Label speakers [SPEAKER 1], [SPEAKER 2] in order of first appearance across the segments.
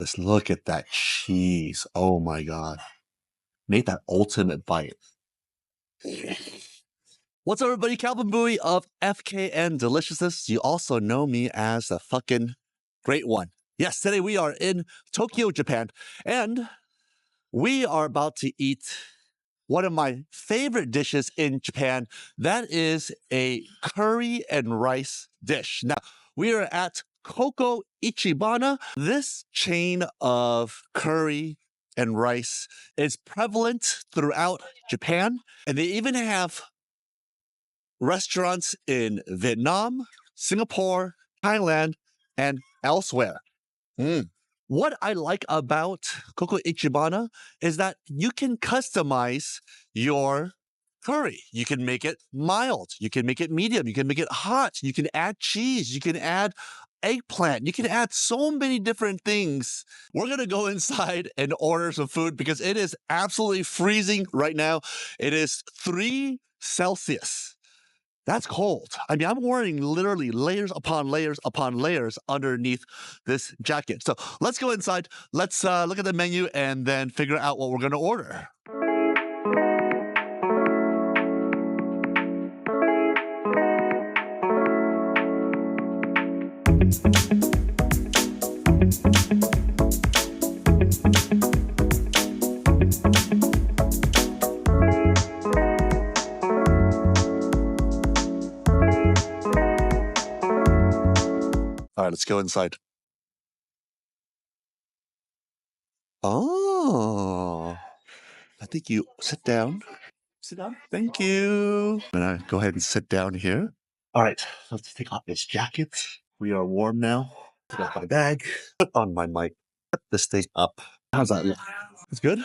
[SPEAKER 1] Let's look at that cheese. Oh my God. Made that ultimate bite. What's up, everybody? Calvin Bui of FKN Deliciousness. You also know me as the fucking great one. Yes, today we are in Tokyo, Japan, and we are about to eat one of my favorite dishes in Japan. That is a curry and rice dish. Now, we are at Coco Ichibana. This chain of curry and rice is prevalent throughout Japan, and they even have restaurants in Vietnam, Singapore, Thailand, and elsewhere. Mm. What I like about Coco Ichibana is that you can customize your curry. You can make it mild. You can make it medium. You can make it hot. You can add cheese. You can add eggplant. You can add so many different things. We're going to go inside and order some food because it is absolutely freezing right now. It is 3 Celsius. That's cold. I mean, I'm wearing literally layers upon layers upon layers underneath this jacket. So let's go inside. Let's look at the menu and then figure out what we're going to order. All right, let's go inside. Oh, I think you sit down. Sit down. Thank you. I'm going to go ahead and sit down here. All right, let's take off this jacket. We are warm now. Take off my bag. Put on my mic. Put this thing up. How's that look? It's good.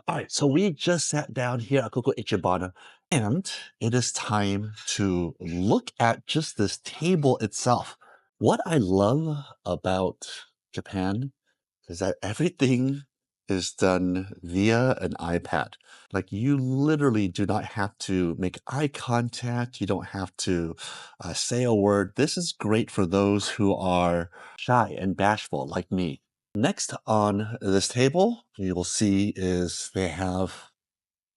[SPEAKER 1] All right, so we just sat down here at Coco Ichibana, and it is time to look at just this table itself. What I love about Japan is that everything is done via an iPad. Like, you literally do not have to make eye contact. You don't have to say a word. This is great for those who are shy and bashful like me. Next on this table, you will see is they have,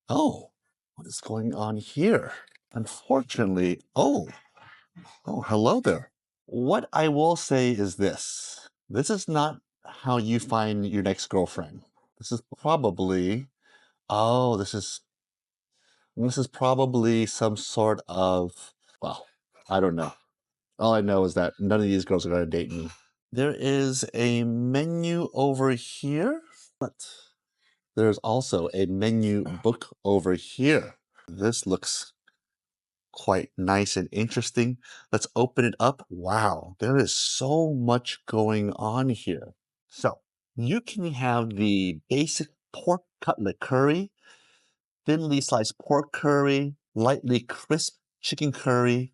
[SPEAKER 1] oh, what is going on here? Unfortunately, oh, hello there. What I will say is this. This is not how you find your next girlfriend. This is probably, oh, this is probably some sort of, well, I don't know. All I know is that none of these girls are going to date me. There is a menu over here, but there's also a menu book over here. This looks quite nice and interesting. Let's open it up. Wow, there is so much going on here. So you can have the basic pork cutlet curry, thinly sliced pork curry, lightly crisp chicken curry,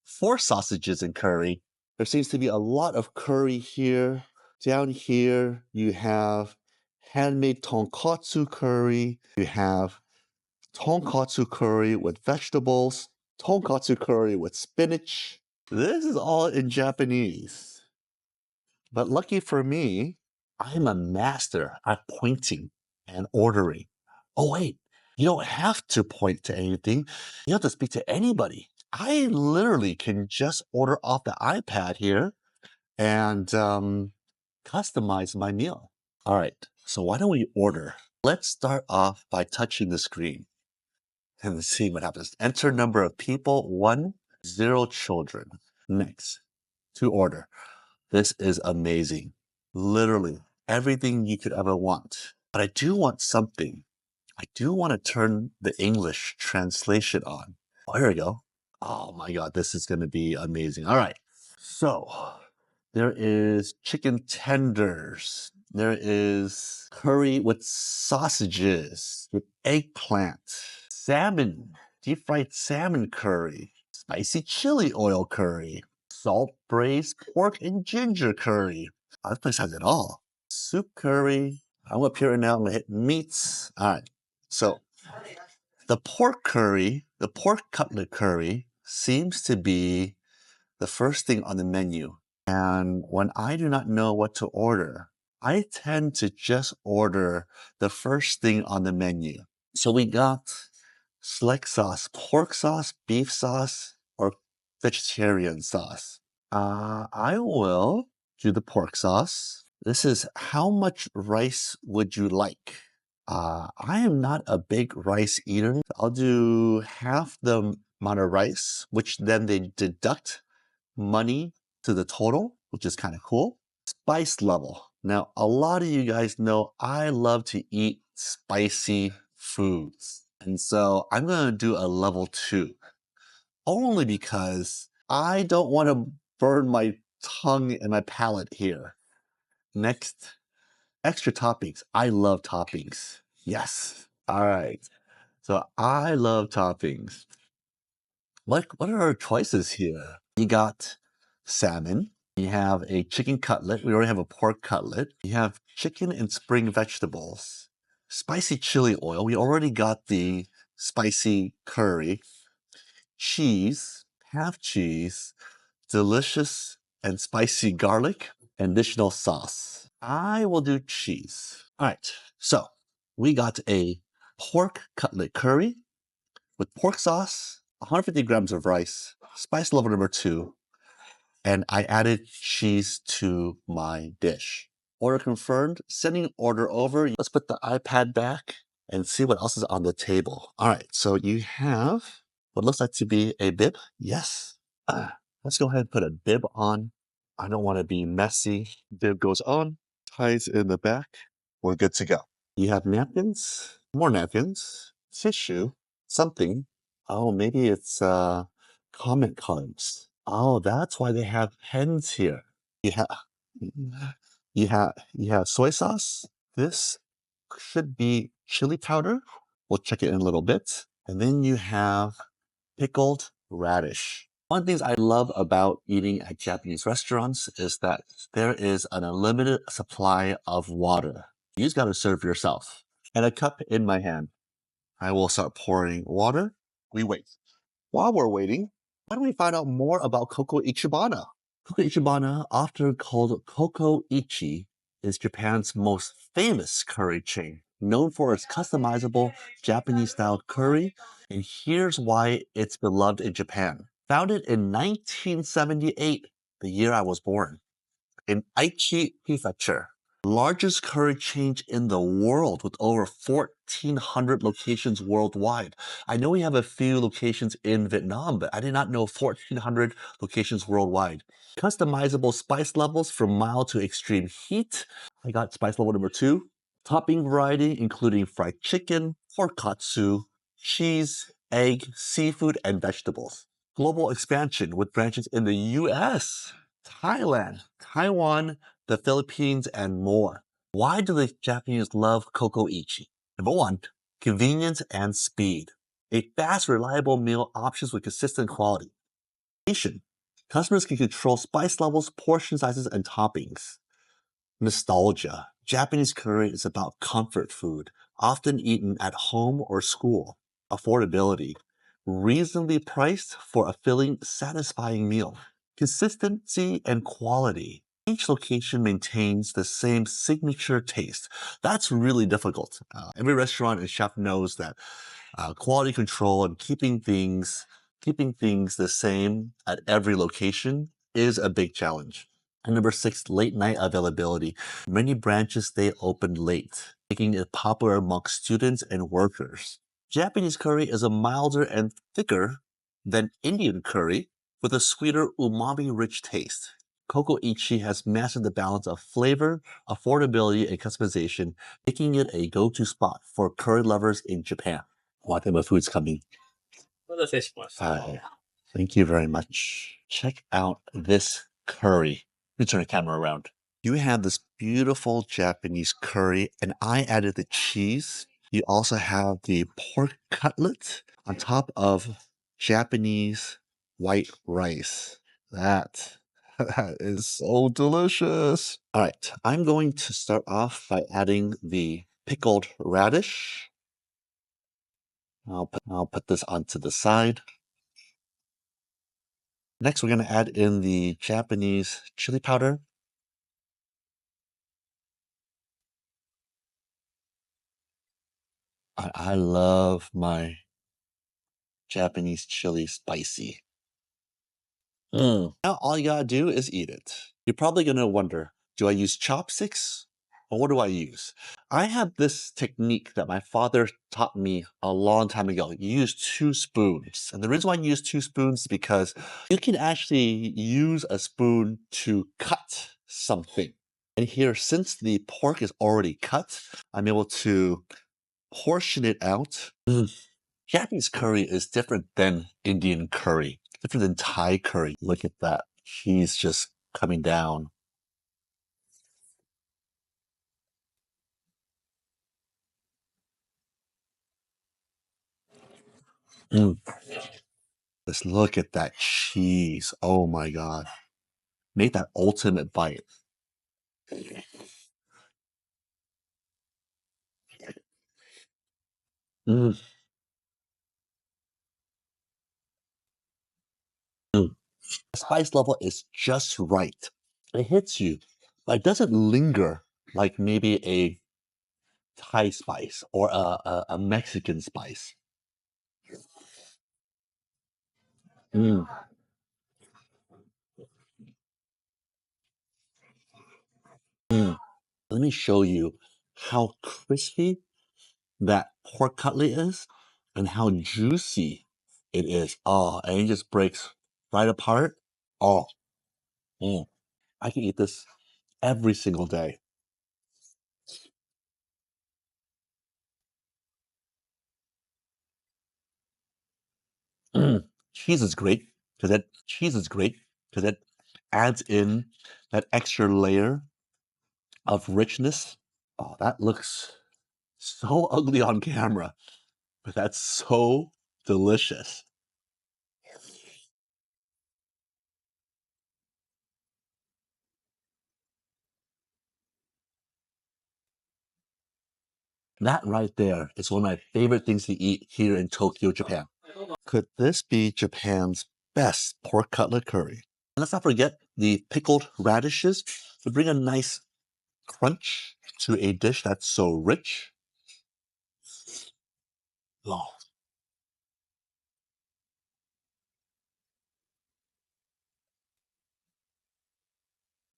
[SPEAKER 1] 4 sausages in curry. There seems to be a lot of curry here. Down here, you have handmade tonkatsu curry. You have tonkatsu curry with vegetables, tonkatsu curry with spinach. This is all in Japanese. But lucky for me, I'm a master at pointing and ordering. Oh, wait, you don't have to point to anything. You have to speak to anybody. I literally can just order off the iPad here and customize my meal. All right, so why don't we order? Let's start off by touching the screen and see what happens. Enter number of people, 1, 0 children. Next, to order. This is amazing. Literally everything you could ever want. But I do want something. I do want to turn the English translation on. Oh, here we go. Oh my God, this is going to be amazing. All right. So there is chicken tenders. There is curry with sausages, with eggplant, salmon, deep fried salmon curry, spicy chili oil curry, salt braised pork and ginger curry. Oh, this place has it all. Soup curry. I'm up here now. I'm going to hit meats. All right. So the pork curry, the pork cutlet curry seems to be the first thing on the menu. And when I do not know what to order, I tend to just order the first thing on the menu. So we got select sauce, pork sauce, beef sauce, or vegetarian sauce. I will do the pork sauce. This is how much rice would you like? I am not a big rice eater. I'll do half the amount of rice, which then they deduct money to the total, which is kind of cool. Spice level. Now, a lot of you guys know I love to eat spicy foods. And so I'm going to do a level 2, only because I don't want to burn my tongue and my palate here. Next, extra toppings. I love toppings. Yes. All right. So I love toppings. What are our choices here? You got salmon. You have a chicken cutlet. We already have a pork cutlet. You have chicken and spring vegetables. Spicy chili oil. We already got the spicy curry. Cheese, half cheese, delicious and spicy garlic, and additional sauce. I will do cheese. All right, so we got a pork cutlet curry with pork sauce, 150 grams of rice, spice level number 2, and I added cheese to my dish. Order confirmed, sending order over. Let's put the iPad back and see what else is on the table. All right, so you have what looks like to be a bib. Yes. Let's go ahead and put a bib on. I don't want to be messy. Bib goes on, ties in the back. We're good to go. You have napkins, more napkins, tissue, something. Oh, maybe it's comment cards. Oh, that's why they have pens here. You have you have soy sauce. This should be chili powder. We'll check it in a little bit. And then you have pickled radish. One of the things I love about eating at Japanese restaurants is that there is an unlimited supply of water. You just gotta serve yourself. And a cup in my hand. I will start pouring water. We wait. While we're waiting, why don't we find out more about Coco Ichibana? Coco Ichibana, often called Coco Ichi, is Japan's most famous curry chain, known for its customizable Japanese-style curry, and here's why it's beloved in Japan. Founded in 1978, the year I was born, in Aichi Prefecture, largest curry chain in the world with over 1,400 locations worldwide. I know we have a few locations in Vietnam, but I did not know 1,400 locations worldwide. Customizable spice levels from mild to extreme heat. I got spice level number 2. Topping variety including fried chicken, pork katsu, cheese, egg, seafood, and vegetables. Global expansion with branches in the US, Thailand, Taiwan, the Philippines, and more. Why do the Japanese love Coco Ichi? Number 1, convenience and speed. A fast, reliable meal options with consistent quality. Customers can control spice levels, portion sizes, and toppings. Nostalgia. Japanese curry is about comfort food, often eaten at home or school. Affordability. Reasonably priced for a filling, satisfying meal. Consistency and quality. Each location maintains the same signature taste. That's really difficult. Every restaurant and chef knows that quality control and keeping things the same at every location is a big challenge. And number 6, late night availability. Many branches stay open late, making it popular amongst students and workers. Japanese curry is a milder and thicker than Indian curry with a sweeter umami-rich taste. Coco Ichi has mastered the balance of flavor, affordability, and customization, making it a go-to spot for curry lovers in Japan. What type of food's coming? Thank you very much. Check out this curry. Let me turn the camera around. You have this beautiful Japanese curry, and I added the cheese. You also have the pork cutlet on top of Japanese white rice. That is so delicious. All right, I'm going to start off by adding the pickled radish. I'll put this onto the side. Next, we're going to add in the Japanese chili powder. I love my Japanese chili spicy. Now all you gotta do is eat it. You're probably gonna wonder, do I use chopsticks or what do I use? I have this technique that my father taught me a long time ago. You use 2 spoons. And the reason why you use 2 spoons is because you can actually use a spoon to cut something. And here, since the pork is already cut, I'm able to portion it out. Japanese curry is different than Indian curry, different than Thai curry. Look at that. Cheese just coming down. Mm. Just look at that cheese. Oh my God. Make that ultimate bite. Mm. Mm. The spice level is just right. It hits you, but it doesn't linger like maybe a Thai spice or a Mexican spice. Mm. Mm. Let me show you how crispy that pork cutlet is and how juicy it is. Oh, and it just breaks right apart. Oh, mm. I can eat this every single day. Mm. Cheese is great because it adds in that extra layer of richness. Oh, that looks so ugly on camera, but that's so delicious. That right there is one of my favorite things to eat here in Tokyo, Japan. Could this be Japan's best pork cutlet curry? And let's not forget the pickled radishes to bring a nice crunch to a dish that's so rich. Oh,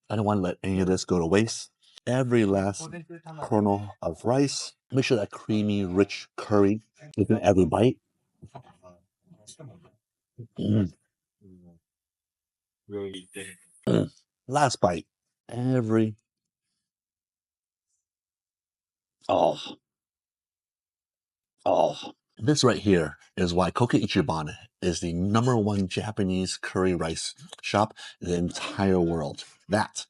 [SPEAKER 1] I don't want to let any of this go to waste. Every last kernel of rice. Make sure that creamy, rich curry is in every bite. Mm. Mm. Last bite. Every. Oh, oh. This right here is why Coco Ichibana is the #1 Japanese curry rice shop in the entire world. That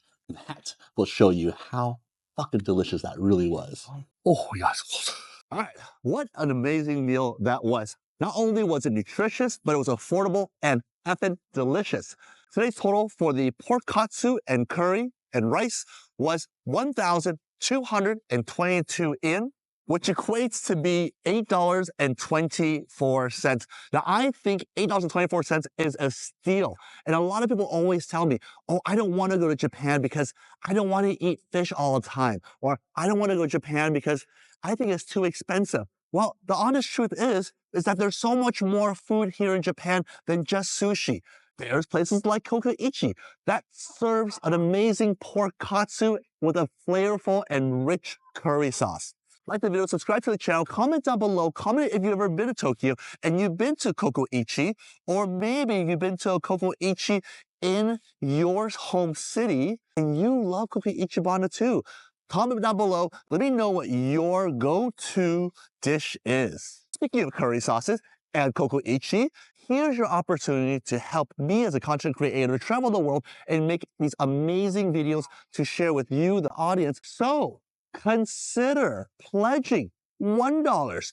[SPEAKER 1] will show you how fucking delicious that really was. Oh, yes. All right, what an amazing meal that was. Not only was it nutritious, but it was affordable and effing delicious. Today's total for the pork katsu and curry and rice was 1,222 yen, which equates to be $8.24. Now, I think $8.24 is a steal. And a lot of people always tell me, oh, I don't want to go to Japan because I don't want to eat fish all the time. Or I don't want to go to Japan because I think it's too expensive. Well, the honest truth is that there's so much more food here in Japan than just sushi. There's places like Coco Ichi that serves an amazing pork katsu with a flavorful and rich curry sauce. Like the video, subscribe to the channel, comment down below, comment if you've ever been to Tokyo and you've been to Coco Ichi, or maybe you've been to a Coco Ichi in your home city and you love Coco Ichibana too. Comment down below, let me know what your go-to dish is. Speaking of curry sauces and Coco Ichi, here's your opportunity to help me as a content creator travel the world and make these amazing videos to share with you, the audience. So consider pledging $1, $2,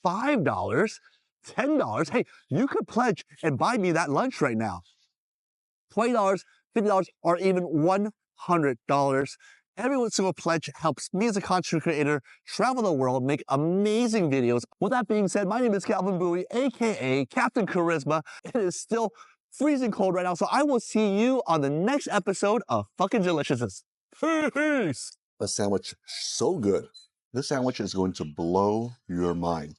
[SPEAKER 1] $5, $10. Hey, you could pledge and buy me that lunch right now. $20, $50, or even $100. Every single pledge helps me as a content creator travel the world, make amazing videos. With that being said, my name is Calvin Bui, aka Captain Charisma. It is still freezing cold right now, so I will see you on the next episode of Fucking Deliciousness. Peace! A sandwich so good. This sandwich is going to blow your mind.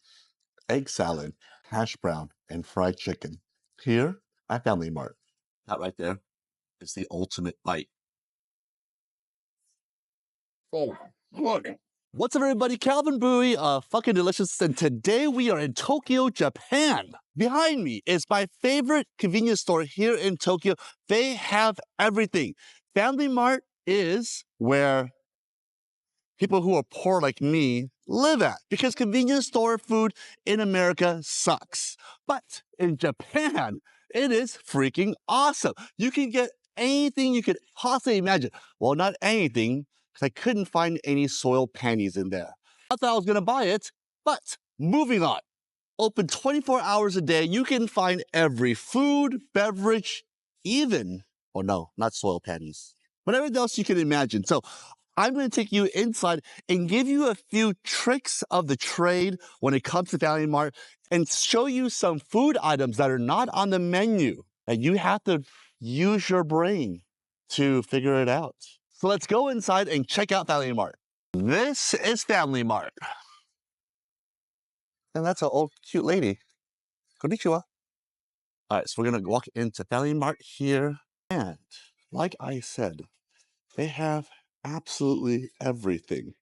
[SPEAKER 1] Egg salad, hash brown, and fried chicken. Here at Family Mart. That right there is the ultimate bite. Oh, good. What's up, everybody? Calvin Bui, fucking delicious, and today we are in Tokyo, Japan. Behind me is my favorite convenience store here in Tokyo. They have everything. Family Mart is where people who are poor like me live at, because convenience store food in America sucks. But in Japan, it is freaking awesome. You can get anything you could possibly imagine. Well, not anything, because I couldn't find any soiled panties in there. I thought I was gonna buy it, but moving on. Open 24 hours a day, you can find every food, beverage, even, oh no, not soiled panties, whatever else you can imagine. So I'm going to take you inside and give you a few tricks of the trade when it comes to Family Mart and show you some food items that are not on the menu that you have to use your brain to figure it out. So let's go inside and check out Family Mart. This is Family Mart. And that's an old cute lady. Konnichiwa. All right, so we're going to walk into Family Mart here. And like I said, they have absolutely everything.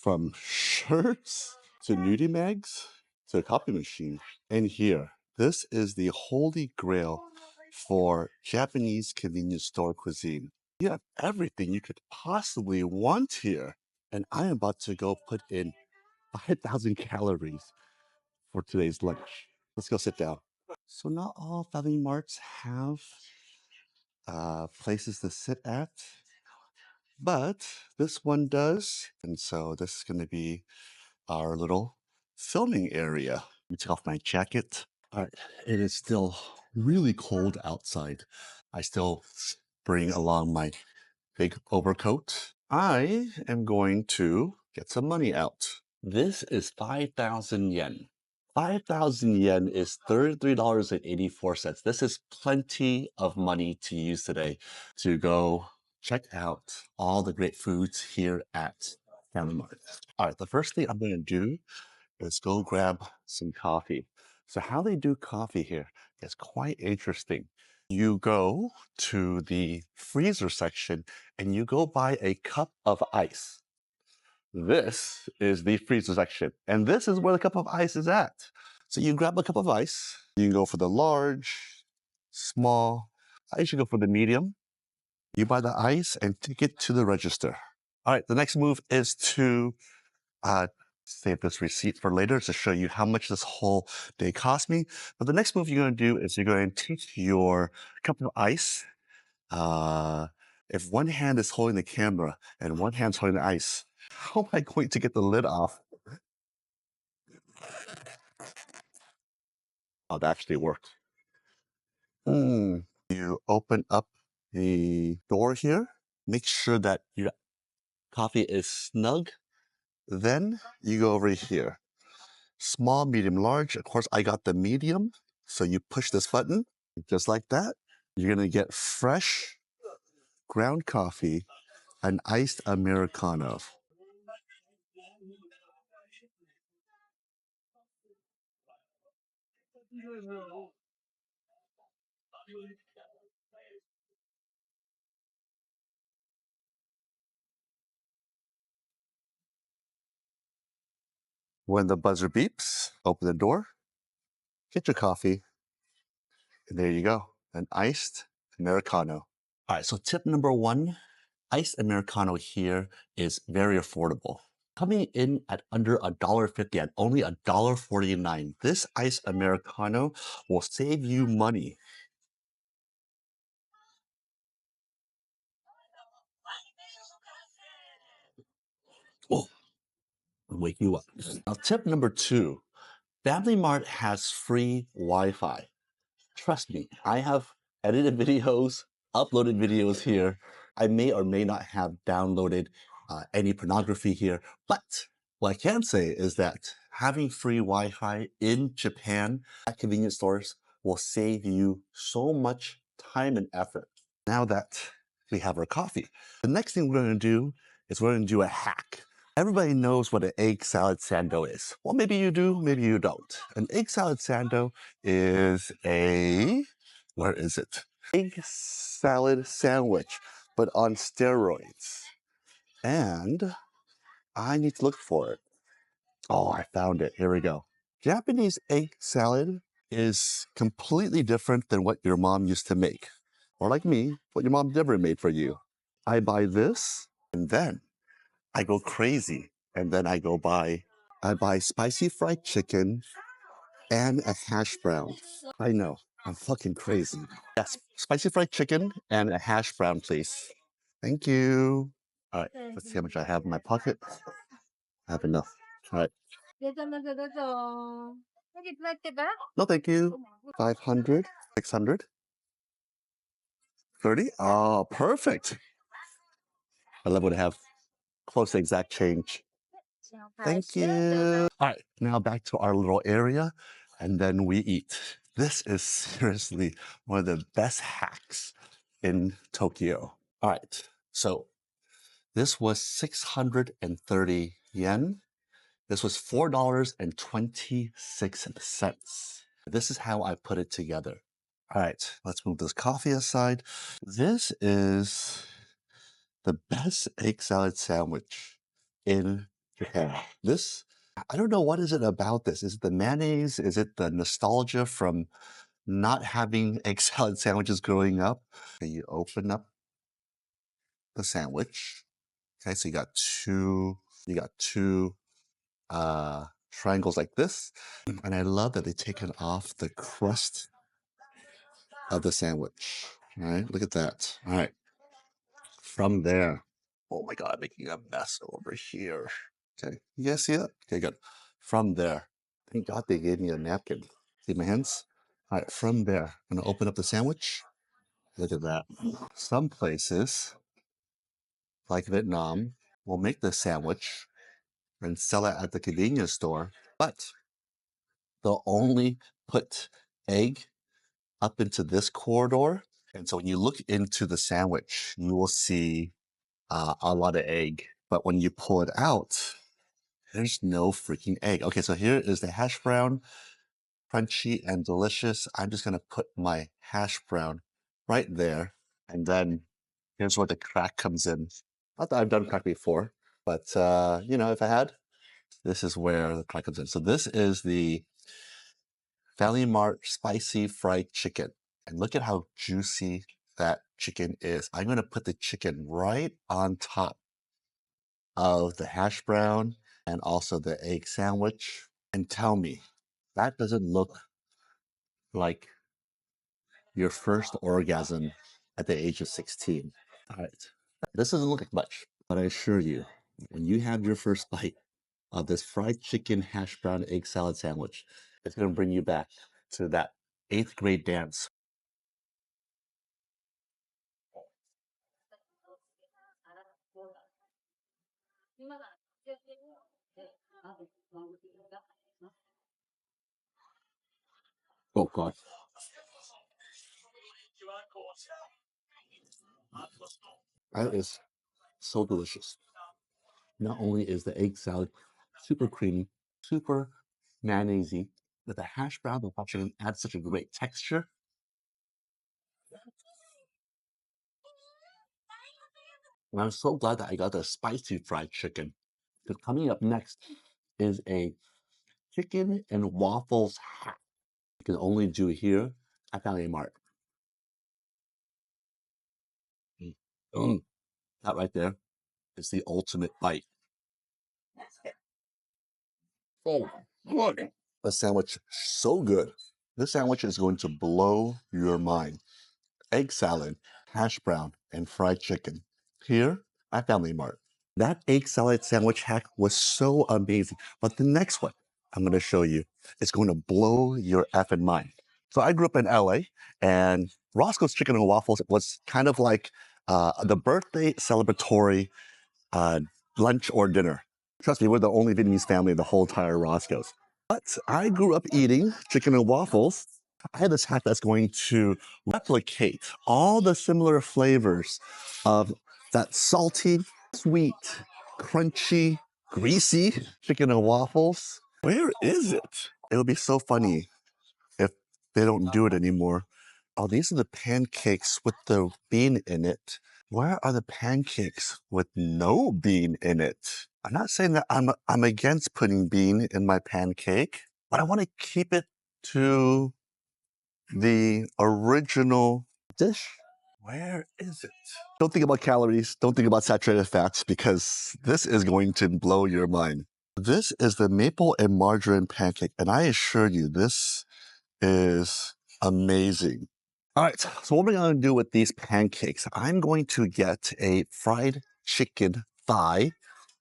[SPEAKER 1] From shirts to nudie mags to a copy machine. And here, this is the holy grail for Japanese convenience store cuisine. You have everything you could possibly want here. And I am about to go put in 5,000 calories for today's lunch. Let's go sit down. So not all Family Marts have places to sit at, but this one does. And so this is going to be our little filming area. Let me take off my jacket. All right, it is still really cold outside. I still bring along my big overcoat. I am going to get some money out. This is 5,000 yen. 5,000 yen is $33.84. This is plenty of money to use today to go check out all the great foods here at Family Mart. All right, the first thing I'm going to do is go grab some coffee. So how they do coffee here is quite interesting. You go to the freezer section and you go buy a cup of ice. This is the freezer section, and this is where the cup of ice is at. So you grab a cup of ice. You can go for the large, small. I usually go for the medium. You buy the ice and take it to the register. All right, the next move is to save this receipt for later to show you how much this whole day cost me. But the next move you're going to do is you're going to take your cup of ice. If one hand is holding the camera and one hand's holding the ice, how am I going to get the lid off? Oh, that actually worked. You open up the door here. Make sure that your coffee is snug. Then you go over here. Small, medium, large. Of course, I got the medium. So you push this button, just like that. You're going to get fresh ground coffee, an iced Americano. When the buzzer beeps, open the door, get your coffee, and there you go, an iced Americano. All right, so tip number one, iced Americano here is very affordable. Coming in at under $1.50 at only $1.49. This iced Americano will save you money. Oh, wake you up. Now, tip number two, Family Mart has free Wi-Fi. Trust me, I have edited videos, uploaded videos here. I may or may not have downloaded any pornography here, but what I can say is that having free Wi-Fi in Japan at convenience stores will save you so much time and effort. Now that we have our coffee, the next thing we're going to do is we're going to do a hack. Everybody knows what an egg salad sando is. Well, maybe you do, maybe you don't. An egg salad sando is where is it? Egg salad sandwich, but on steroids. And I need to look for it. Oh, I found it. Here we go. Japanese egg salad is completely different than what your mom used to make. Or like me, what your mom never made for you. I buy this, and then I go crazy. And then I buy spicy fried chicken and a hash brown. I know, I'm fucking crazy. Yes, spicy fried chicken and a hash brown, please. Thank you. All right, let's see how much I have in my pocket. I have enough. All right. No, thank you. 500, 600, 30. Oh, perfect. I love when I have close to exact change. Thank you. All right, now back to our little area, and then we eat. This is seriously one of the best hacks in Tokyo. All right, so this was 630 yen. This was $4.26. This is how I put it together. All right, let's move this coffee aside. This is the best egg salad sandwich in Japan. This, I don't know what is it about this. Is it the mayonnaise? Is it the nostalgia from not having egg salad sandwiches growing up? Okay, you open up the sandwich. Okay, so you got two triangles like this. And I love that they've taken off the crust of the sandwich. All right, look at that. All right, from there. Oh my God, I'm making a mess over here. Okay, you guys see that? Okay, good. From there, thank God they gave me a napkin. See my hands? All right, from there, I'm gonna open up the sandwich. Look at that. Some places, like Vietnam, will make the sandwich and sell it at the convenience store, but they'll only put egg up into this corridor. And so when you look into the sandwich, you will see a lot of egg. But when you pull it out, there's no freaking egg. Okay, so here is the hash brown, crunchy and delicious. I'm just gonna put my hash brown right there. And then here's where the crack comes in. Not that I've done crack before, but you know, if I had, this is where the crack comes in. So this is the Family Mart spicy fried chicken. And look at how juicy that chicken is. I'm gonna put the chicken right on top of the hash brown and also the egg sandwich. And tell me, that doesn't look like your first orgasm at the age of 16. All right, this doesn't look like much, but I assure you, when you have your first bite of this fried chicken hash brown egg salad sandwich, it's gonna bring you back to that 8th grade dance. Oh God. That is so delicious. Not only is the egg salad super creamy, super mayonnaisey, but the hash brown with hot chicken adds such a great texture. And I'm so glad that I got the spicy fried chicken. Because coming up next is a chicken and waffles hack you can only do here at Family Mart. Mm. That right there is the ultimate bite. Oh, good. A sandwich so good. This sandwich is going to blow your mind. Egg salad, hash brown, and fried chicken. Here at Family Mart. That egg salad sandwich hack was so amazing. But the next one I'm going to show you is going to blow your effing mind. So I grew up in LA, and Roscoe's Chicken and Waffles was kind of like the birthday celebratory uh, lunch or dinner. Trust me, we're the only Vietnamese family in the whole entire Roscoe's. But I grew up eating chicken and waffles. I had this hack that's going to replicate all the similar flavors of that salty, sweet, crunchy greasy chicken and waffles. Where is it? It would be so funny if they don't do it anymore. Oh, these are the pancakes with the bean in it. Where are the pancakes with no bean in it? I'm not saying that I'm against putting bean in my pancake, but I want to keep it to the original dish. Where is it? Don't think about calories. Don't think about saturated fats because this is going to blow your mind. This is the maple and margarine pancake, and I assure you, this is amazing. All right, so what am I going to do with these pancakes? I'm going to get a fried chicken thigh,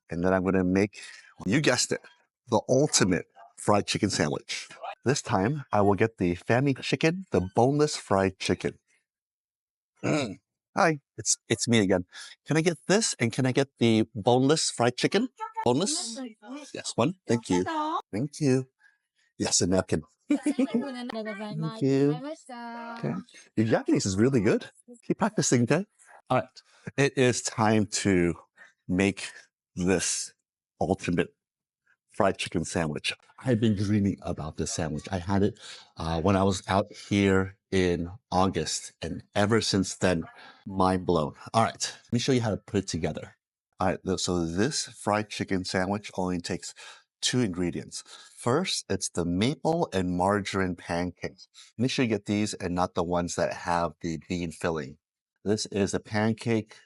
[SPEAKER 1] and then I'm going to make, you guessed it, the ultimate fried chicken sandwich. This time, I will get the family chicken, the boneless fried chicken. Hi, it's me again. Can I get this, and can I get the boneless fried chicken? Boneless? Yes, one. Thank you. Thank you. Yes, a napkin. Thank you. Okay. Your Japanese is really good. Keep practicing, okay? All right. It is time to make this ultimate fried chicken sandwich. I've been dreaming about this sandwich. I had it when I was out here in August, and ever since then, mind blown. All right, let me show you how to put it together. All right, so this fried chicken sandwich only takes 2 ingredients. First, it's the maple and margarine pancakes. Make sure you get these and not the ones that have the bean filling. This is a pancake.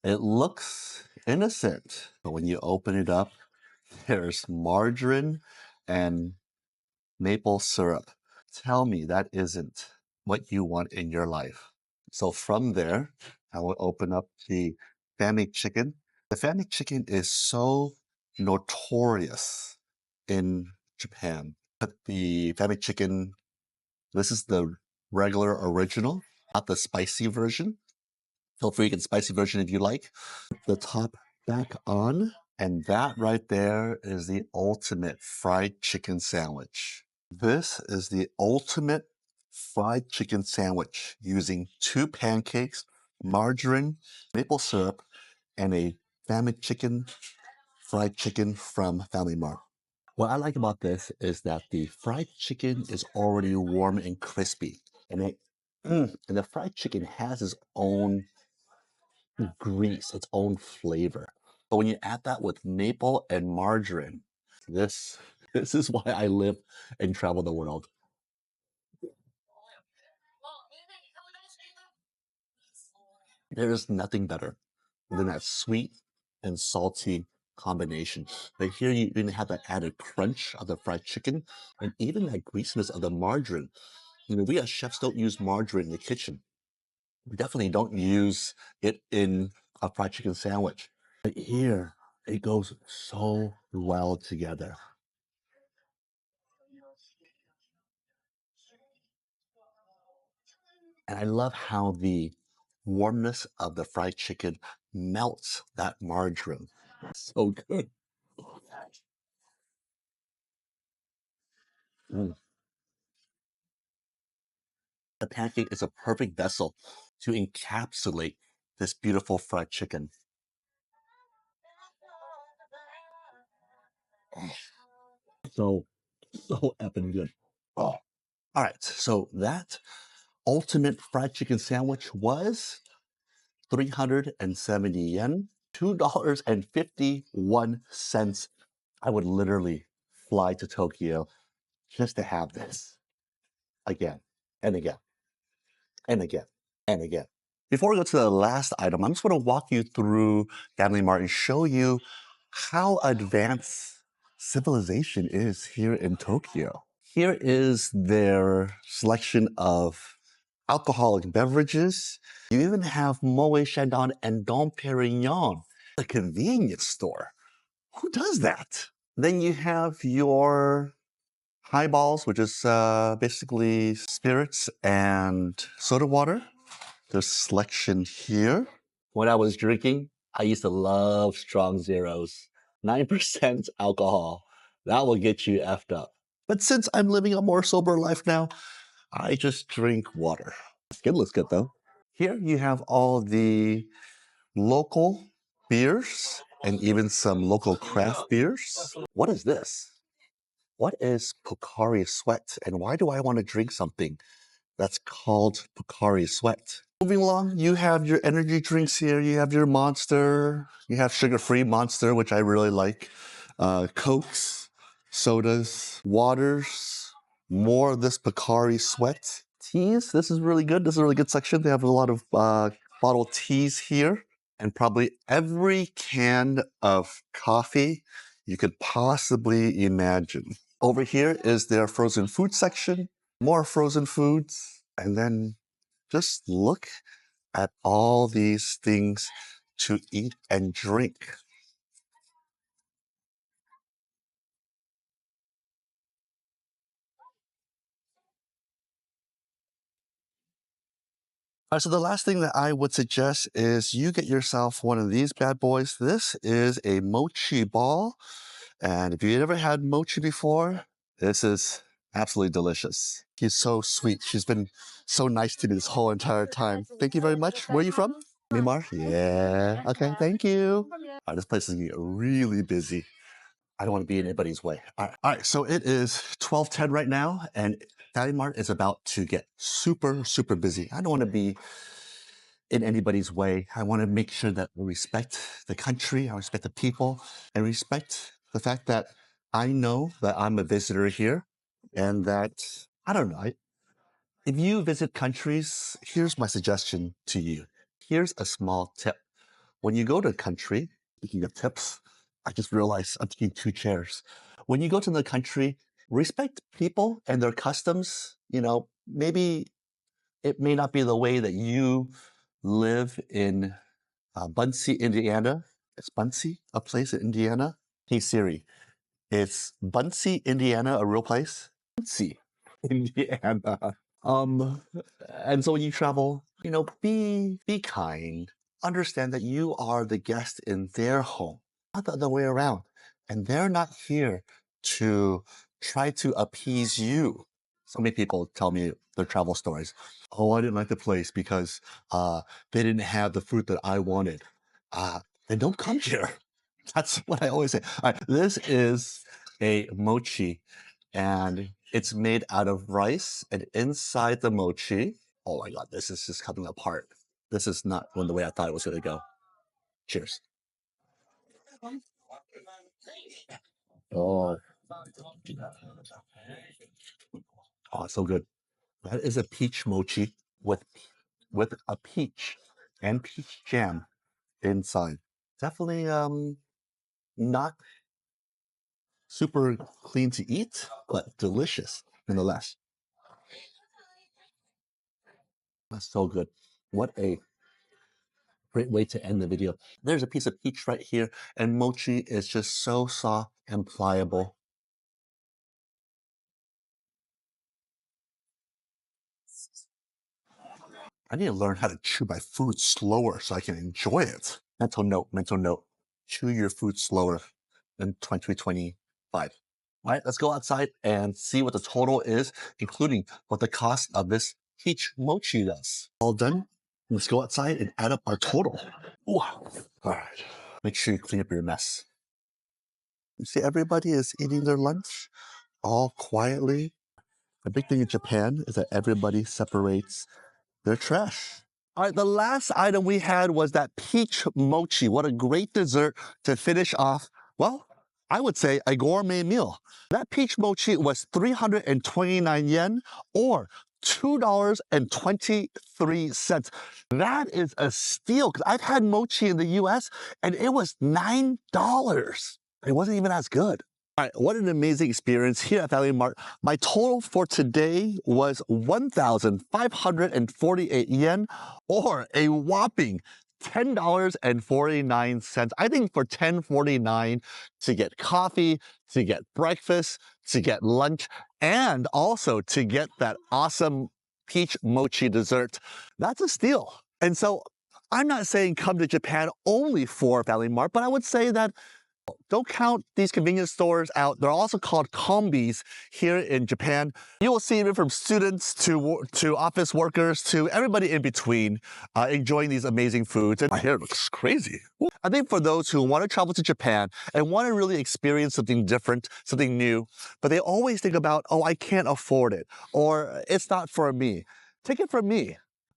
[SPEAKER 1] It looks innocent, but when you open it up, there's margarine and maple syrup. Tell me that isn't what you want in your life. So from there, I will open up the family chicken. The family chicken is so notorious in Japan. But the family chicken, this is the regular original, not the spicy version. Feel free to get the spicy version if you like. The top back on. And that right there is the ultimate fried chicken sandwich. This is the ultimate fried chicken sandwich using 2 pancakes, margarine, maple syrup, and a family chicken, fried chicken from Family Mart. What I like about this is that the fried chicken is already warm and crispy. And the fried chicken has its own grease, its own flavor. But when you add that with maple and margarine, this this is why I live and travel the world. There is nothing better than that sweet and salty combination. But here you even have that added crunch of the fried chicken and even that greasiness of the margarine. You know, we as chefs don't use margarine in the kitchen. We definitely don't use it in a fried chicken sandwich. But here, it goes so well together. And I love how the warmness of the fried chicken melts that margarine. So good. Mm. The pancake is a perfect vessel to encapsulate this beautiful fried chicken. So, so effing good. Oh. All right, so that ultimate fried chicken sandwich was 370 yen, $2.51. I would literally fly to Tokyo just to have this again and again and again and again. Before we go to the last item, I'm just going to walk you through Family Mart and show you how advanced civilization is here in Tokyo. Here is their selection of alcoholic beverages. You even have Moe Chandon and Dom Perignon, a convenience store. Who does that? Then you have your highballs, which is basically spirits and soda water. There's selection here. When I was drinking, I used to love strong zeros. 9% alcohol. That will get you effed up. But since I'm living a more sober life now, I just drink water. Skin looks good though. Here you have all the local beers and even some local craft beers. What is this? What is Pocari Sweat, and why do I want to drink something that's called Pocari Sweat? Moving along, you have your energy drinks here. You have your Monster. You have sugar-free Monster, which I really like. Cokes, sodas, waters, more of this Pocari Sweat. Teas, this is really good. This is a really good section. They have a lot of bottled teas here. And probably every can of coffee you could possibly imagine. Over here is their frozen food section. More frozen foods. And then just look at all these things to eat and drink. All right, so the last thing that I would suggest is you get yourself one of these bad boys. This is a mochi ball. And if you ever had mochi before, this is absolutely delicious. She's so sweet. She's been so nice to me this whole entire time. Thank you very much. Where are you from? Myanmar? Yeah. Okay, thank you. All right, this place is getting really busy. I don't want to be in anybody's way. All right, so it is 12:10 right now, and Family Mart is about to get super, super busy. I don't want to be in anybody's way. I want to make sure that we respect the country, I respect the people, and respect the fact that I know that I'm a visitor here, and that, I don't know, if you visit countries, here's my suggestion to you. Here's a small tip. When you go to a country, speaking of tips, I just realized I'm taking 2 chairs. When you go to the country, respect people and their customs. You know, maybe it may not be the way that you live in Buncie, Indiana. Is Buncie a place in Indiana? Hey Siri, is Buncie, Indiana a real place? Buncie, Indiana. Um, and so when you travel, you know, be kind. Understand that you are the guest in their home, not the other way around. And they're not here to try to appease you. So many people tell me their travel stories. Oh, I didn't like the place because they didn't have the fruit that I wanted. Then don't come here. That's what I always say. All right, this is a mochi, and it's made out of rice. And inside the mochi, oh my God, this is just coming apart. This is not going the way I thought it was going to go. Cheers. Oh, oh, so good. That is a peach mochi with a peach and peach jam inside. Definitely not super clean to eat, but delicious nonetheless. That's so good. What a great way to end the video. There's a piece of peach right here, and mochi is just so soft and pliable. I need to learn how to chew my food slower so I can enjoy it. Mental note, mental note. Chew your food slower in 2025. All right, let's go outside and see what the total is, including what the cost of this peach mochi does. All done? Let's go outside and add up our total. Wow. All right. Make sure you clean up your mess. You see, everybody is eating their lunch all quietly. The big thing in Japan is that everybody separates their trash. All right, the last item we had was that peach mochi. What a great dessert to finish off, well, I would say a gourmet meal. That peach mochi was 329 yen or $2.23. That is a steal because I've had mochi in the US and it was $9. It wasn't even as good. All right, what an amazing experience here at Family Mart. My total for today was 1,548 yen, or a whopping $10.49. I think for $10.49 to get coffee, to get breakfast, to get lunch, and also to get that awesome peach mochi dessert, that's a steal. And so I'm not saying come to Japan only for Family Mart, but I would say that Don't count these convenience stores out. They're also called combis here in Japan. You will see it from students to office workers to everybody in between enjoying these amazing foods. And my hair looks crazy. I think for those who want to travel to Japan and want to really experience something different, something new, but they always think about, oh, I can't afford it, or it's not for me. Take it from me.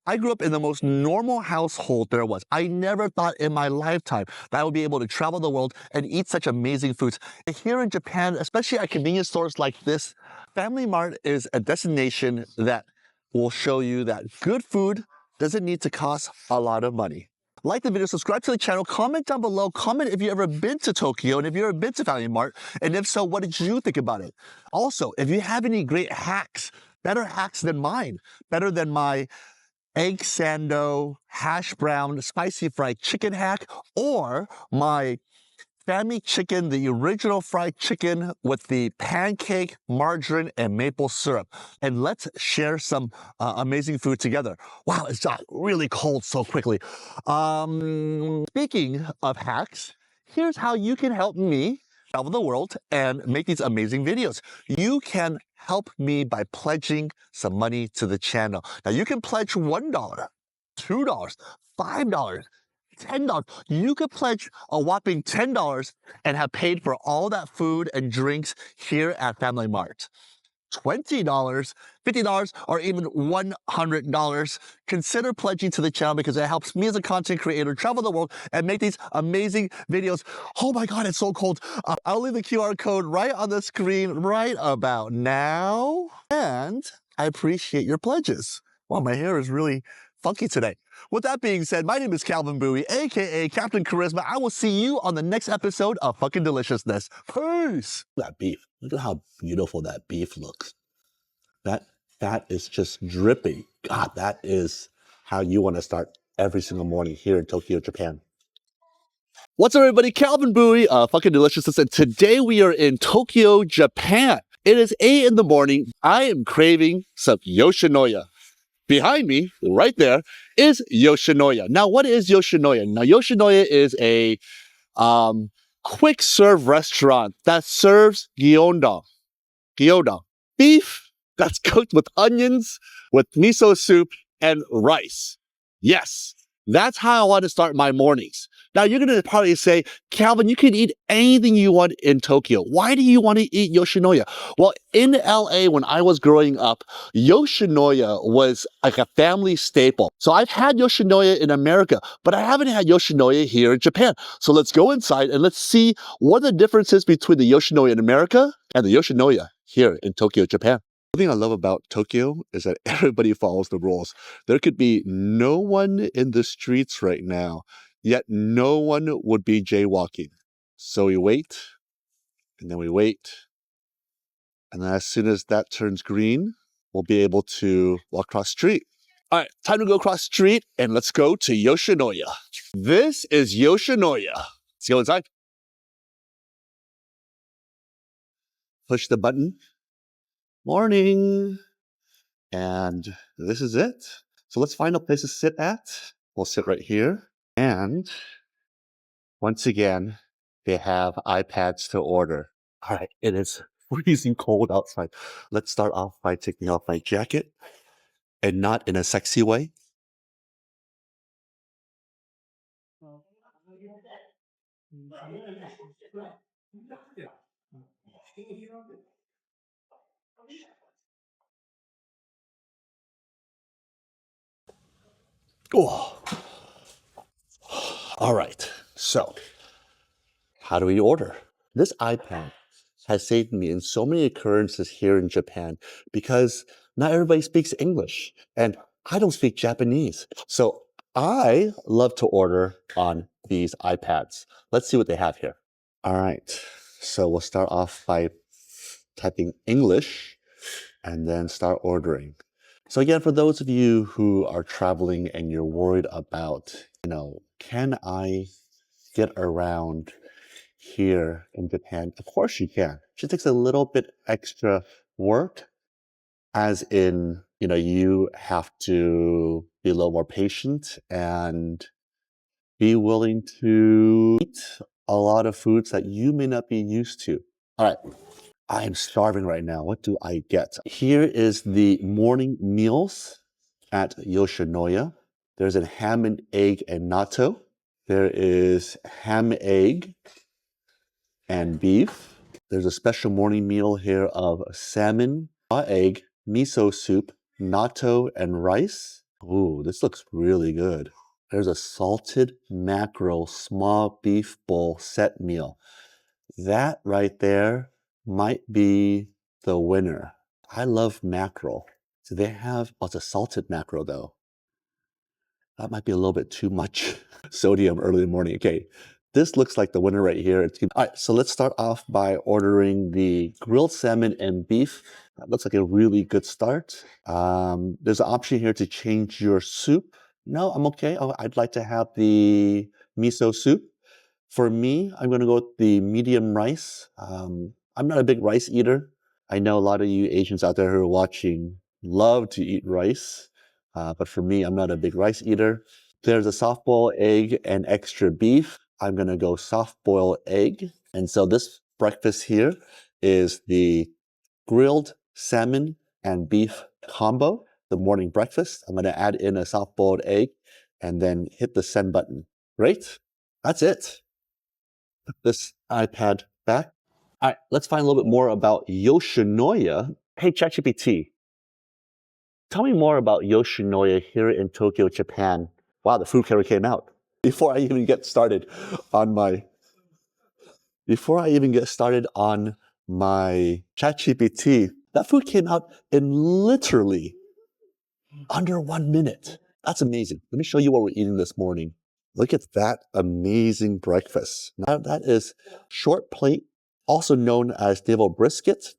[SPEAKER 1] I grew up in the most normal household there was. I never thought in my lifetime that I would be able to travel the world and eat such amazing foods. Here in Japan, especially at convenience stores like this, Family Mart is a destination that will show you that good food doesn't need to cost a lot of money. Like the video, subscribe to the channel, comment down below, comment if you've ever been to Tokyo and if you've ever been to Family Mart, and if so, what did you think about it? Also, if you have any great hacks, better hacks than mine, better than my egg sando, hash brown, spicy fried chicken hack, or my family chicken, the original fried chicken with the pancake, margarine, and maple syrup. And let's share some amazing food together. Wow, it's got really cold so quickly. Speaking of hacks, here's how you can help me travel the world and make these amazing videos. You can help me by pledging some money to the channel. Now you can pledge $1, $2, $5, $10. You could pledge a whopping $10 and have paid for all that food and drinks here at Family Mart. $20, $50, or even $100. Consider pledging to the channel because it helps me as a content creator travel the world and make these amazing videos. Oh my God, it's so cold. I'll leave the QR code right on the screen right about now. And I appreciate your pledges. Wow, my hair is really funky today. With that being said, my name is Calvin Bui, aka Captain Charisma. I will see you on the next episode of Fucking Deliciousness. Peace! That beef. Look at how beautiful that beef looks. That fat is just dripping. God, that is how you want to start every single morning here in Tokyo, Japan. What's up, everybody? Calvin Bui, Fucking Deliciousness, and today we are in Tokyo, Japan. It is 8 in the morning. I am craving some Yoshinoya. Behind me, right there, is Yoshinoya. Now, what is Yoshinoya? Now, Yoshinoya is a quick serve restaurant that serves gyondong. Gyondong. Beef that's cooked with onions, with miso soup, and rice. Yes, that's how I want to start my mornings. Now, you're going to probably say, Calvin, you can eat anything you want in Tokyo. Why do you want to eat Yoshinoya? Well, in LA, when I was growing up, Yoshinoya was like a family staple. So I've had Yoshinoya in America, but I haven't had Yoshinoya here in Japan. So let's go inside and let's see what are the differences between the Yoshinoya in America and the Yoshinoya here in Tokyo, Japan. The thing I love about Tokyo is that everybody follows the rules. There could be no one in the streets right now, yet no one would be jaywalking. So we wait, and then we wait, and then as soon as that turns green, we'll be able to walk across the street. All right, time to go across the street, and let's go to Yoshinoya. This is Yoshinoya. Let's go inside. Push the button. Morning. And this is it. So let's find a place to sit at. We'll sit right here. And once again, they have iPads to order. All right, it is freezing cold outside. Let's start off by taking off my jacket, and not in a sexy way. Oh. All right, so how do we order? This iPad has saved me in so many occurrences here in Japan because not everybody speaks English and I don't speak Japanese. So I love to order on these iPads. Let's see what they have here. All right, so we'll start off by typing English and then start ordering. So again, for those of you who are traveling and you're worried about, can I get around here in Japan? Of course you can. It just takes a little bit extra work, as in, you have to be a little more patient and be willing to eat a lot of foods that you may not be used to. All right, I am starving right now. What do I get? Here is the morning meals at Yoshinoya. There's a ham and egg and natto. There is ham, egg, and beef. There's a special morning meal here of salmon, raw egg, miso soup, natto, and rice. Ooh, this looks really good. There's a salted mackerel small beef bowl set meal. That right there might be the winner. I love mackerel. Do they have, oh, it's a salted mackerel though. That might be a little bit too much sodium early in the morning. Okay, this looks like the winner right here. All right, so let's start off by ordering the grilled salmon and beef. That looks like a really good start. There's an option here to change your soup. No, I'm okay. Oh, I'd like to have the miso soup. For me, I'm going to go with the medium rice. I'm not a big rice eater. I know a lot of you Asians out there who are watching love to eat rice. But for me, I'm not a big rice eater. There's a soft boiled egg and extra beef. I'm going to go soft boiled egg. And so this breakfast here is the grilled salmon and beef combo, the morning breakfast. I'm going to add in a soft boiled egg and then hit the send button. Great. That's it. Put this iPad back. All right, let's find a little bit more about Yoshinoya. Hey, ChatGPT, tell me more about Yoshinoya here in Tokyo, Japan. Wow, the food camera came out. Before I even get started on my ChatGPT, that food came out in literally under 1 minute. That's amazing. Let me show you what we're eating this morning. Look at that amazing breakfast. Now that is short plate, also known as deviled brisket,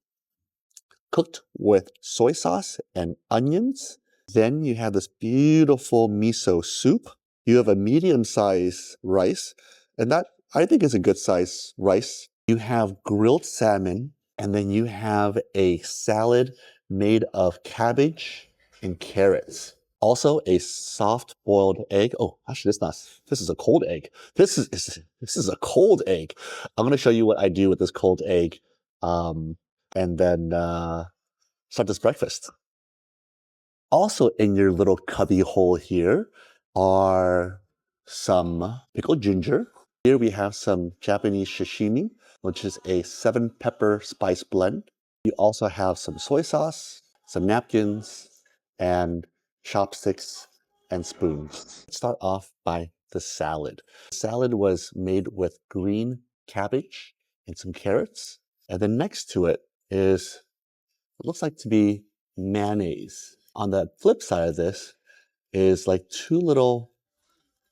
[SPEAKER 1] cooked with soy sauce and onions. Then you have this beautiful miso soup. You have a medium-sized rice, and that I think is a good size rice. You have grilled salmon, and then you have a salad made of cabbage and carrots. Also, a soft boiled egg. Oh, actually, this is a cold egg. This is a cold egg. I'm going to show you what I do with this cold egg, and then start this breakfast. Also in your little cubby hole here are some pickled ginger. Here we have some Japanese sashimi, which is a 7-pepper spice blend. You also have some soy sauce, some napkins, and chopsticks and spoons. Let's start off by the salad. The salad was made with green cabbage and some carrots. And then next to it is, it looks like to be mayonnaise. On the flip side of this is like 2 little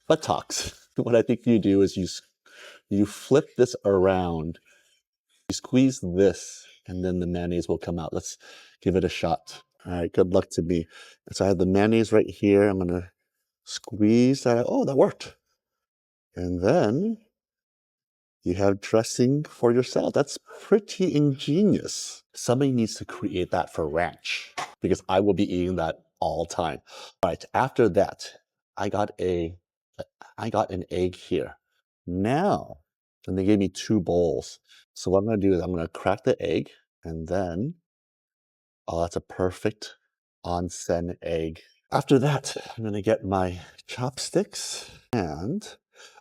[SPEAKER 1] buttocks. What I think you do is you flip this around, you squeeze this, and then the mayonnaise will come out. Let's give it a shot. All right, good luck to me. So I have the mayonnaise right here. I'm gonna squeeze that out. Oh, that worked. And then you have dressing for your salad. That's pretty ingenious. Somebody needs to create that for ranch because I will be eating that all the time. All right, after that, I got an egg here. Now, and they gave me 2 bowls. So what I'm gonna do is I'm gonna crack the egg and then, oh, that's a perfect onsen egg. After that, I'm gonna get my chopsticks and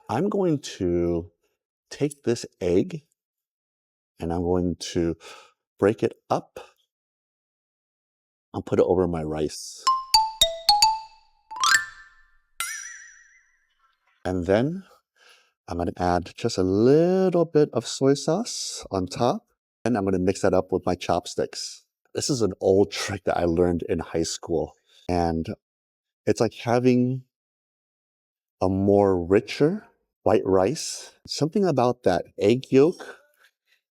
[SPEAKER 1] I'm going to take this egg and I'm going to break it up and put it over my rice. And then I'm going to add just a little bit of soy sauce on top. And I'm going to mix that up with my chopsticks. This is an old trick that I learned in high school. And it's like having a more richer white rice. Something about that egg yolk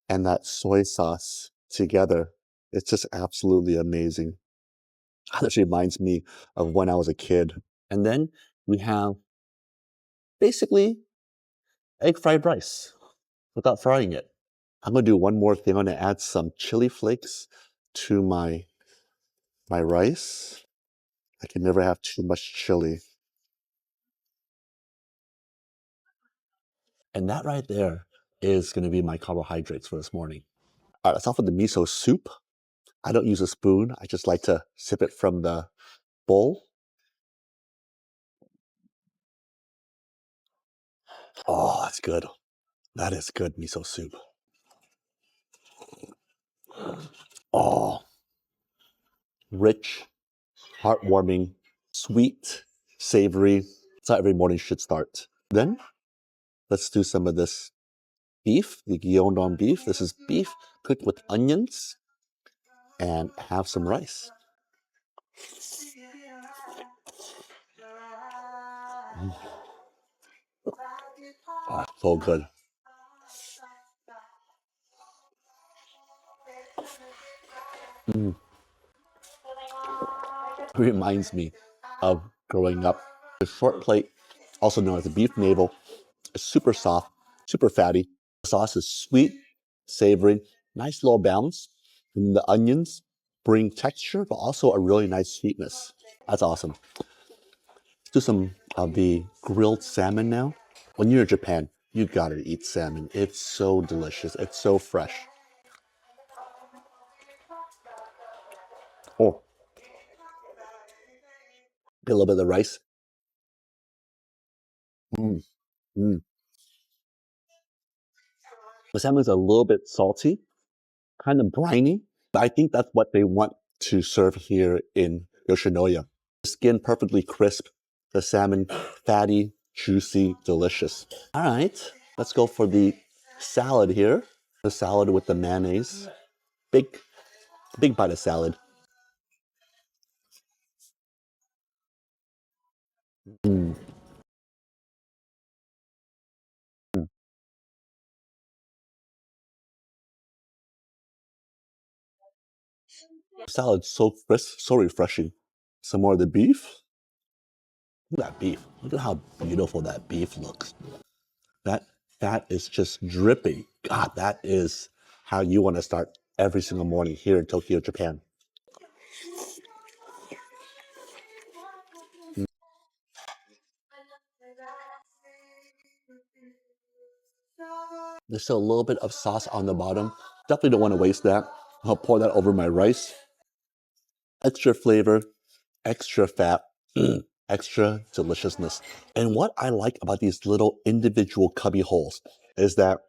[SPEAKER 1] and that soy sauce together. It's just absolutely amazing. This reminds me of when I was a kid. And then we have basically egg fried rice without frying it. I'm gonna do one more thing. I'm gonna add some chili flakes to my rice. I can never have too much chili. And that right there is going to be my carbohydrates for this morning. All right, let's start with the miso soup. I don't use a spoon. I just like to sip it from the bowl. Oh, that's good. That is good miso soup. Oh, rich, heartwarming, sweet, savory. That's how every morning should start. Then let's do some of this beef, the Gyeongdong beef. This is beef cooked with onions and have some rice. Oh, so good. Mm. Reminds me of growing up. The short plate, also known as the beef navel, is super soft, super fatty. The sauce is sweet, savory, nice little balance. And the onions bring texture, but also a really nice sweetness. That's awesome. Let's do some of the grilled salmon now. When you're in Japan, you gotta eat salmon. It's so delicious. It's so fresh. Oh, get a little bit of the rice. Mm, mm. The salmon's a little bit salty, kind of briny. But I think that's what they want to serve here in Yoshinoya. The skin perfectly crisp, the salmon fatty, juicy, delicious. All right, let's go for the salad here. The salad with the mayonnaise. Big, big bite of salad. Mm. Salad's so crisp, so refreshing. Some more of the beef. Look at that beef. Look at how beautiful that beef looks. That fat is just dripping. God, that is how you want to start every single morning here in Tokyo, Japan. There's still a little bit of sauce on the bottom. Definitely don't want to waste that. I'll pour that over my rice. Extra flavor, extra fat, extra deliciousness. And what I like about these little individual cubby holes is that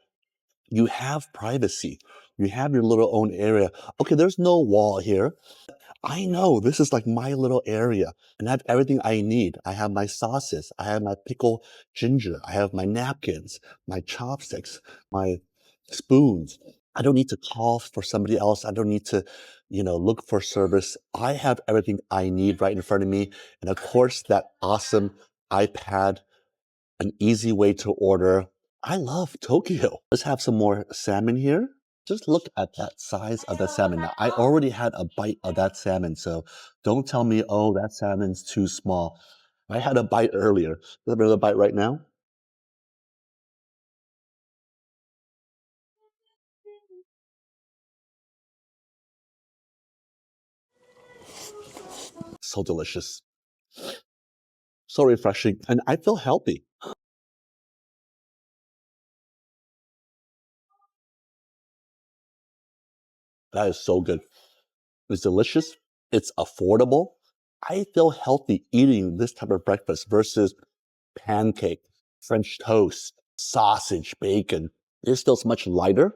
[SPEAKER 1] you have privacy. You have your little own area. Okay, there's no wall here. I know this is like my little area and I have everything I need. I have my sauces. I have my pickle ginger. I have my napkins, my chopsticks, my spoons. I don't need to call for somebody else. I don't need to, look for service. I have everything I need right in front of me. And of course, that awesome iPad, an easy way to order. I love Tokyo. Let's have some more salmon here. Just look at that size of the salmon. Now, I already had a bite of that salmon, so don't tell me, oh, that salmon's too small. I had a bite earlier. Let me have a bite right now. So delicious. So refreshing. And I feel healthy. That is so good. It's delicious. It's affordable. I feel healthy eating this type of breakfast versus pancake, French toast, sausage, bacon. It's still much lighter.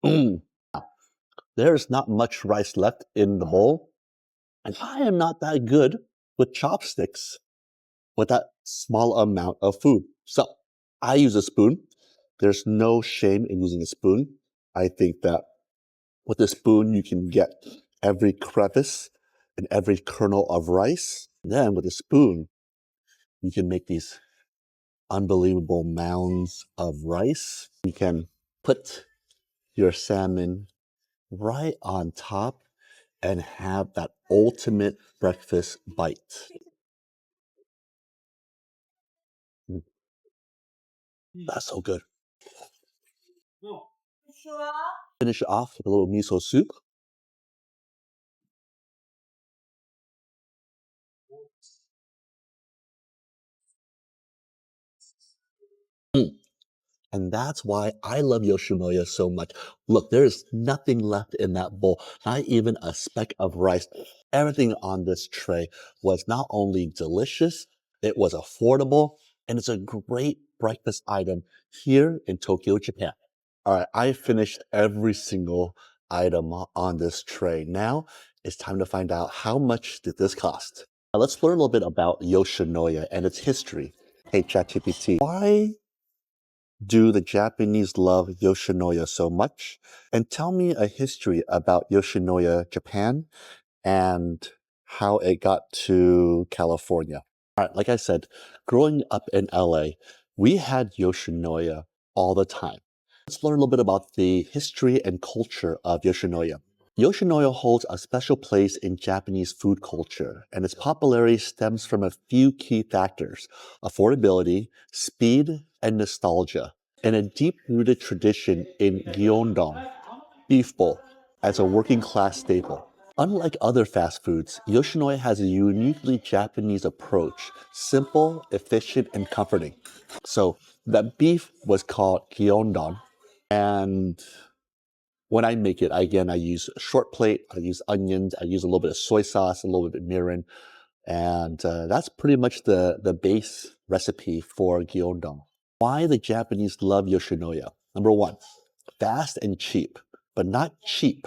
[SPEAKER 1] Mm. There's not much rice left in the bowl. And I am not that good with chopsticks with that small amount of food. So I use a spoon. There's no shame in using a spoon. I think that with a spoon, you can get every crevice and every kernel of rice. Then with a spoon, you can make these unbelievable mounds of rice. You can put your salmon right on top and have that ultimate breakfast bite. Mm, that's so good. Finish it off with a little miso soup. Mm, And that's why I love Yoshinoya so much. Look, there is nothing left in that bowl, not even a speck of rice. Everything on this tray was not only delicious, it was affordable, and it's a great breakfast item here in Tokyo, Japan. All right, I finished every single item on this tray. Now it's time to find out how much did this cost. Now let's learn a little bit about Yoshinoya and its history. Hey ChatGPT, why do the Japanese love Yoshinoya so much? And tell me a history about Yoshinoya, Japan, and how it got to California. All right, like I said, growing up in LA, we had Yoshinoya all the time. Let's learn a little bit about the history and culture of Yoshinoya. Yoshinoya holds a special place in Japanese food culture, and its popularity stems from a few key factors: affordability, speed, and nostalgia, and a deep-rooted tradition in gyondon, beef bowl, as a working-class staple. Unlike other fast foods, Yoshinoya has a uniquely Japanese approach, simple, efficient, and comforting. So that beef was called gyondon, and when I make it, again, I use a short plate, I use onions, I use a little bit of soy sauce, a little bit of mirin, and that's pretty much the base recipe for gyondon. Why the Japanese love Yoshinoya? Number one, fast and cheap, but not cheap.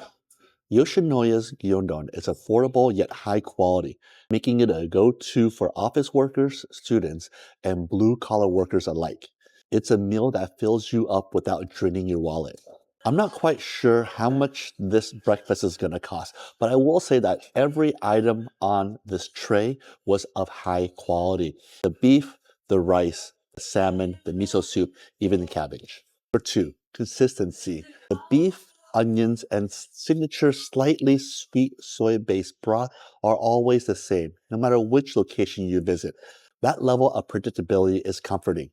[SPEAKER 1] Yoshinoya's gyondon is affordable yet high quality, making it a go-to for office workers, students, and blue-collar workers alike. It's a meal that fills you up without draining your wallet. I'm not quite sure how much this breakfast is going to cost, but I will say that every item on this tray was of high quality. The beef, the rice, the salmon, the miso soup, even the cabbage. Number two, consistency. The beef, onions, and signature slightly sweet soy-based broth are always the same, no matter which location you visit. That level of predictability is comforting.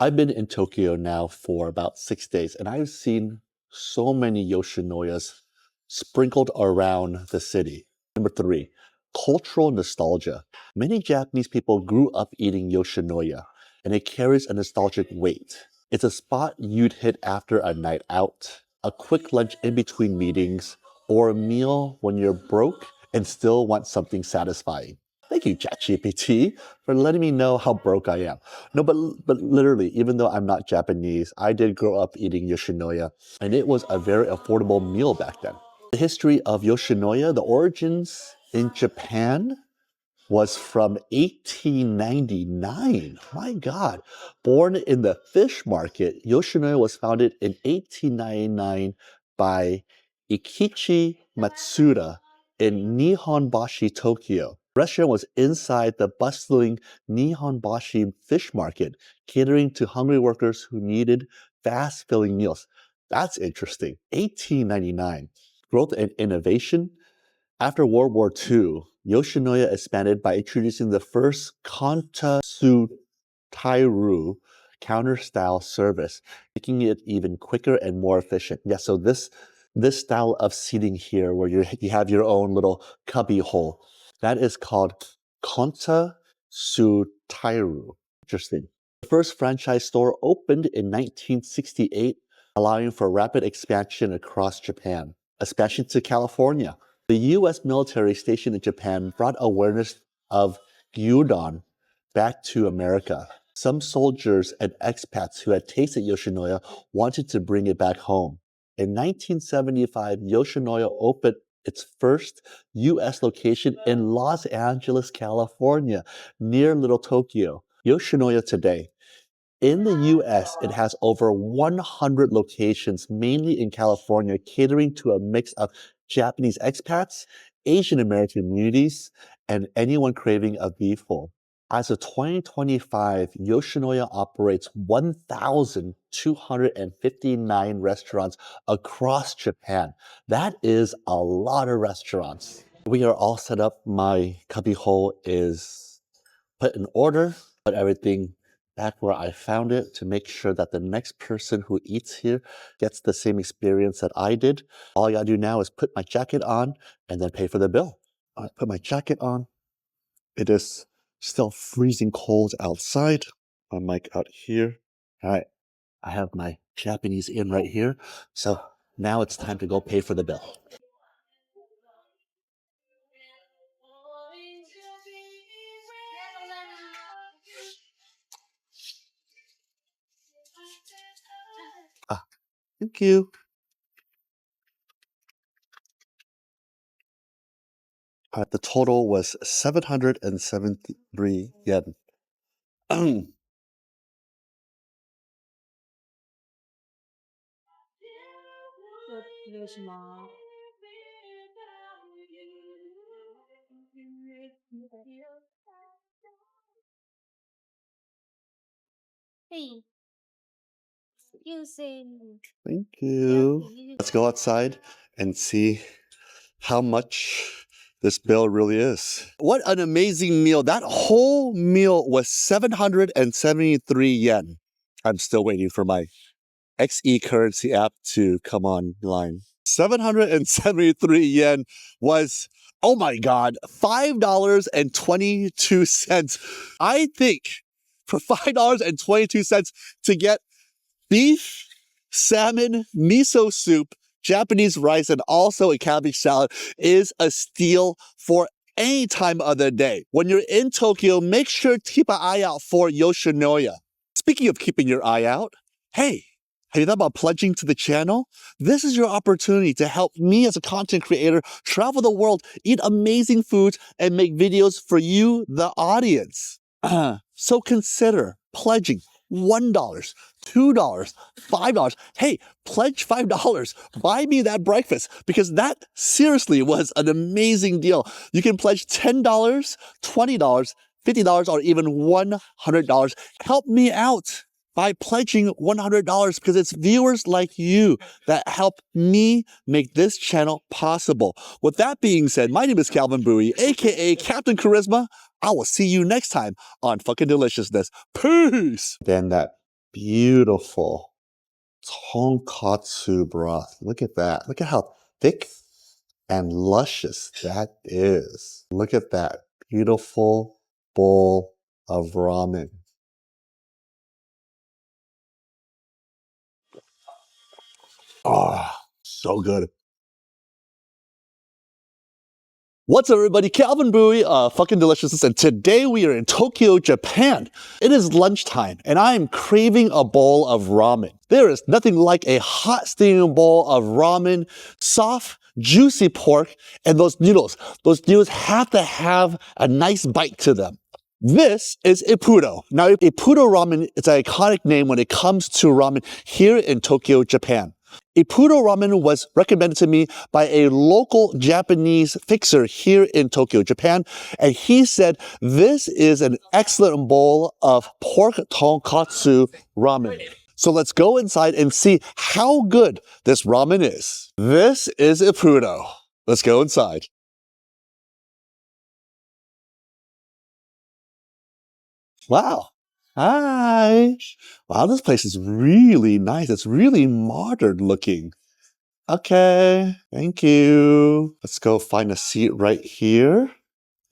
[SPEAKER 1] I've been in Tokyo now for about 6 days, and I've seen so many Yoshinoyas sprinkled around the city. Number three, cultural nostalgia. Many Japanese people grew up eating Yoshinoya, and it carries a nostalgic weight. It's a spot you'd hit after a night out, a quick lunch in between meetings, or a meal when you're broke and still want something satisfying. Thank you, ChatGPT, for letting me know how broke I am. No, but literally, even though I'm not Japanese, I did grow up eating Yoshinoya, and it was a very affordable meal back then. The history of Yoshinoya, the origins in Japan, was from 1899. My God. Born in the fish market, Yoshinoya was founded in 1899 by Ikichi Matsuda in Nihonbashi, Tokyo. The restaurant was inside the bustling Nihonbashi fish market, catering to hungry workers who needed fast filling meals. That's interesting. 1899. Growth and innovation. After World War II, Yoshinoya expanded by introducing the first Kanta Tairu counter-style service, making it even quicker and more efficient. Yeah, so this style of seating here, where you have your own little cubby hole, that is called Kanta Tairu. Interesting. The first franchise store opened in 1968, allowing for rapid expansion across Japan, expansion to California. The U.S. military stationed in Japan brought awareness of gyudon back to America. Some soldiers and expats who had tasted Yoshinoya wanted to bring it back home. In 1975, Yoshinoya opened its first U.S. location in Los Angeles, California, near Little Tokyo. Yoshinoya today. In the US, it has over 100 locations, mainly in California, catering to a mix of Japanese expats, Asian American communities, and anyone craving a beef bowl. As of 2025, Yoshinoya operates 1,259 restaurants across Japan. That is a lot of restaurants. We are all set up. My cubbyhole is put in order, put everything back where I found it to make sure that the next person who eats here gets the same experience that I did. All I gotta do now is put my jacket on and then pay for the bill. I put my jacket on. It is still freezing cold outside. My mic out here. All right. I have my Japanese in right here. So now it's time to go pay for the bill. Ah, thank you. The total was 773 yen. Thank you. Let's go outside and see how much this bill really is. What an amazing meal. That whole meal was 773 yen. I'm still waiting for my XE currency app to come online. 773 yen was, oh my God, $5.22. I think for $5.22 to get beef, salmon, miso soup, Japanese rice, and also a cabbage salad is a steal for any time of the day. When you're in Tokyo, make sure to keep an eye out for Yoshinoya. Speaking of keeping your eye out, hey, have you thought about pledging to the channel? This is your opportunity to help me as a content creator travel the world, eat amazing foods, and make videos for you, the audience. So consider pledging $1, $2, $5. Hey, pledge $5. Buy me that breakfast because that seriously was an amazing deal. You can pledge $10, $20, $50, or even $100. Help me out by pledging $100 because it's viewers like you that help me make this channel possible. With that being said, my name is Calvin Bui, aka Captain Charisma. I will see you next time on Fucking Deliciousness. Peace! Then that beautiful tonkatsu broth. Look at that. Look at how thick and luscious that is. Look at that beautiful bowl of ramen. Oh, so good. What's up, everybody? Calvin Bui, Fucking Deliciousness, and today we are in Tokyo, Japan. It is lunchtime, and I am craving a bowl of ramen. There is nothing like a hot steaming bowl of ramen, soft, juicy pork, and those noodles. Those noodles have to have a nice bite to them. This is Ippudo. Now, Ippudo ramen is an iconic name when it comes to ramen here in Tokyo, Japan. Ippudo ramen was recommended to me by a local Japanese fixer here in Tokyo, Japan, and he said this is an excellent bowl of pork tonkatsu ramen. So let's go inside and see how good this ramen is. This is Ippudo. Let's go inside. Wow. Hi. Wow, this place is really nice. It's really modern looking. Okay, thank you. Let's go find a seat right here.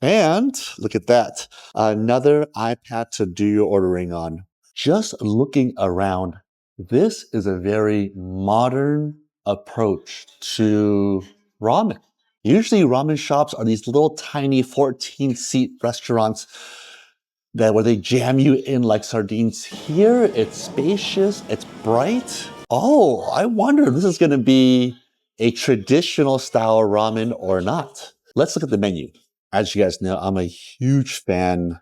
[SPEAKER 1] And look at that. Another iPad to do your ordering on. Just looking around, this is a very modern approach to ramen. Usually ramen shops are these little tiny 14-seat restaurants where they jam you in like sardines. Here, it's spacious, it's bright. Oh, I wonder if this is gonna be a traditional style ramen or not. Let's look at the menu. As you guys know, I'm a huge fan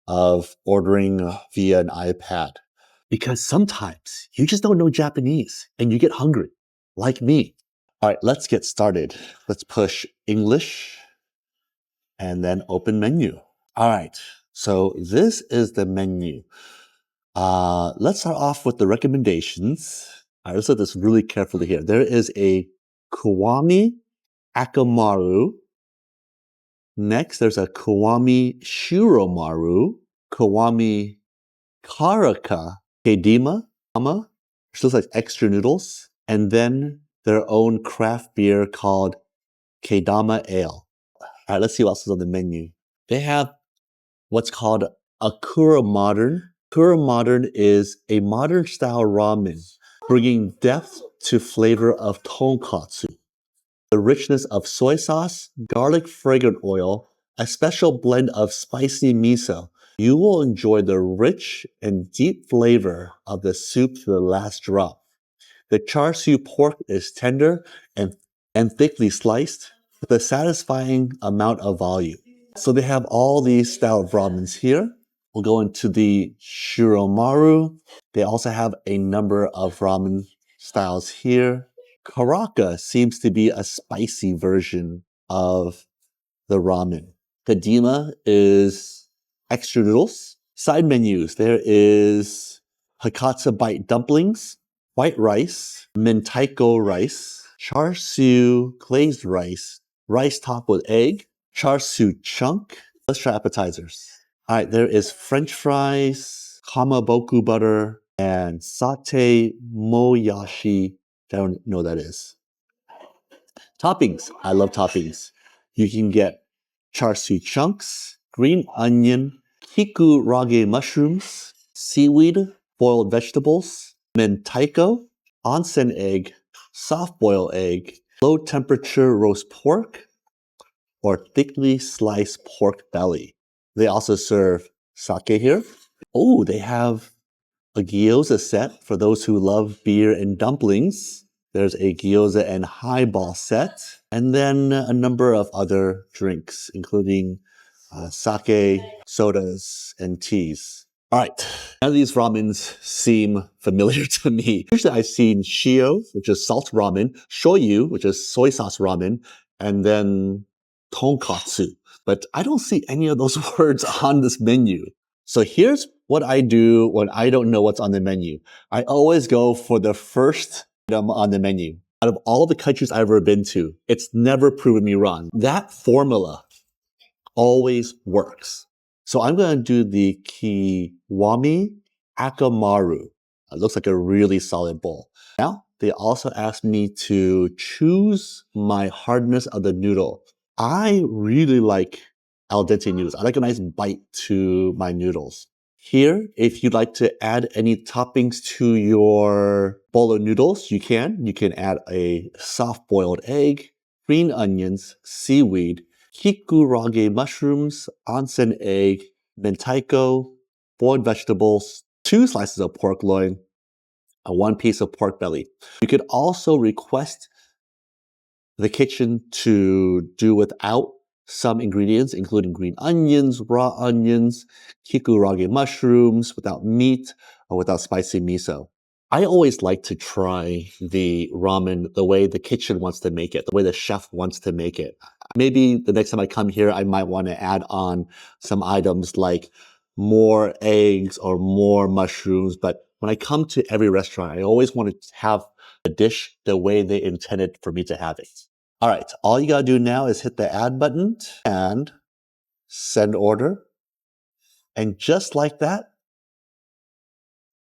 [SPEAKER 1] of ordering via an iPad because sometimes you just don't know Japanese and you get hungry, like me. All right, let's get started. Let's push English and then open menu. All right, so this is the menu. Let's start off with the recommendations. All right, let's look at this really carefully here. There is a Kiwami Akamaru. Next, there's a Kiwami Shiromaru, Kiwami Karaka Kedima, which looks like extra noodles, and then their own craft beer called Kedama Ale. All right, let's see what else is on the menu. They have what's called Akura Modern, Pure Modern is a modern style ramen, bringing depth to flavor of tonkatsu. The richness of soy sauce, garlic fragrant oil, a special blend of spicy miso. You will enjoy the rich and deep flavor of the soup to the last drop. The char siu pork is tender and thickly sliced with a satisfying amount of volume. So they have all these style of ramens here. We'll go into the shiromaru. They also have a number of ramen styles here. Karaka seems to be a spicy version of the ramen. Kadima is extra noodles. Side menus, there is Hakata bite dumplings, white rice, mentaiko rice, char siu glazed rice, rice topped with egg, char siu chunk. Let's try appetizers. All right, there is French fries, kamaboku butter, and satay moyashi. I don't know what that is. Toppings. I love toppings. You can get char siu chunks, green onion, kiku rage mushrooms, seaweed, boiled vegetables, mentaiko, onsen egg, soft boiled egg, low temperature roast pork, or thickly sliced pork belly. They also serve sake here. Oh, they have a gyoza set for those who love beer and dumplings. There's a gyoza and highball set, and then a number of other drinks, including sake, sodas, and teas. All right, none of these ramens seem familiar to me. Usually I've seen shio, which is salt ramen, shoyu, which is soy sauce ramen, and then tonkatsu. But I don't see any of those words on this menu. So here's what I do when I don't know what's on the menu. I always go for the first item on the menu. Out of all the countries I've ever been to, it's never proven me wrong. That formula always works. So I'm going to do the Kiwami Akamaru. It looks like a really solid bowl. Now, they also asked me to choose my hardness of the noodle. I really like al dente noodles. I like a nice bite to my noodles. Here, if you'd like to add any toppings to your bowl of noodles, you can. You can add a soft boiled egg, green onions, seaweed, kikurage mushrooms, onsen egg, mentaiko, boiled vegetables, 2 slices of pork loin, and 1 piece of pork belly. You could also request the kitchen to do without some ingredients, including green onions, raw onions, kikurage mushrooms, without meat, or without spicy miso. I always like to try the ramen the way the kitchen wants to make it, the way the chef wants to make it. Maybe the next time I come here, I might want to add on some items like more eggs or more mushrooms. But when I come to every restaurant, I always want to have a dish the way they intended for me to have it. All right, all you gotta do now is hit the add button and send order. And just like that,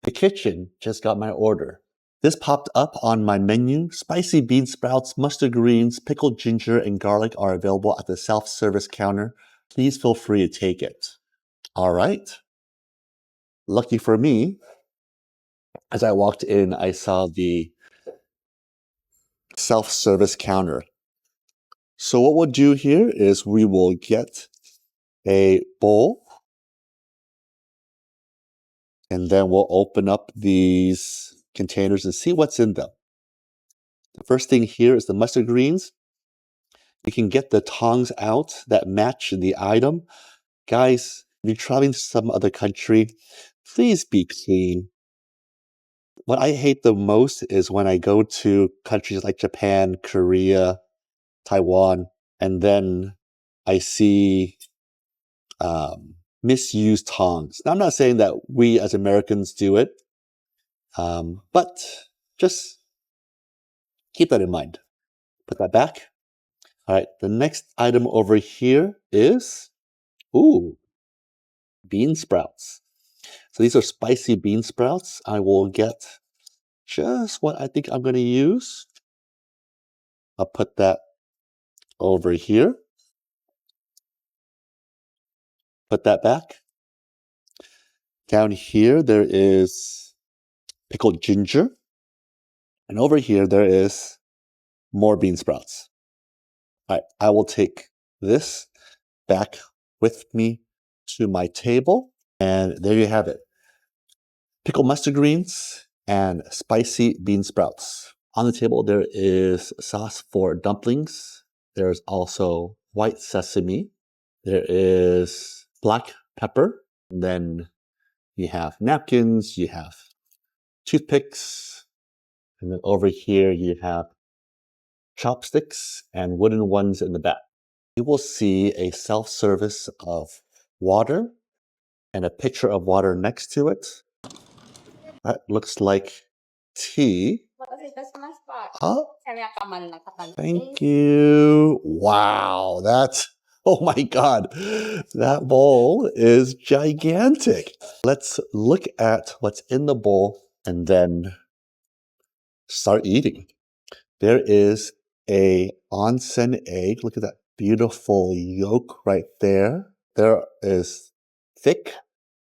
[SPEAKER 1] the kitchen just got my order. This popped up on my menu. Spicy bean sprouts, mustard greens, pickled ginger, and garlic are available at the self-service counter. Please feel free to take it. All right. Lucky for me, as I walked in, I saw the self-service counter. So what we'll do here is we will get a bowl, and then we'll open up these containers and see what's in them. The first thing here is the mustard greens. You can get the tongs out that match the item. Guys, if you're traveling to some other country, please be clean. What I hate the most is when I go to countries like Japan, Korea, Taiwan, and then I see misused tongs. Now, I'm not saying that we as Americans do it, but just keep that in mind. Put that back. All right, the next item over here is, ooh, bean sprouts. So these are spicy bean sprouts. I will get just what I think I'm going to use. I'll put that over here. Put that back. Down here, there is pickled ginger. And over here, there is more bean sprouts. All right, I will take this back with me to my table. And there you have it. Pickled mustard greens and spicy bean sprouts. On the table, there is sauce for dumplings. There's also white sesame. There is black pepper. And then you have napkins, you have toothpicks. And then over here, you have chopsticks and wooden ones in the back. You will see a self-service of water and a pitcher of water next to it. That looks like tea. Oh, thank you. Wow, oh my God, that bowl is gigantic. Let's look at what's in the bowl and then start eating. There is a onsen egg. Look at that beautiful yolk right there. There is thick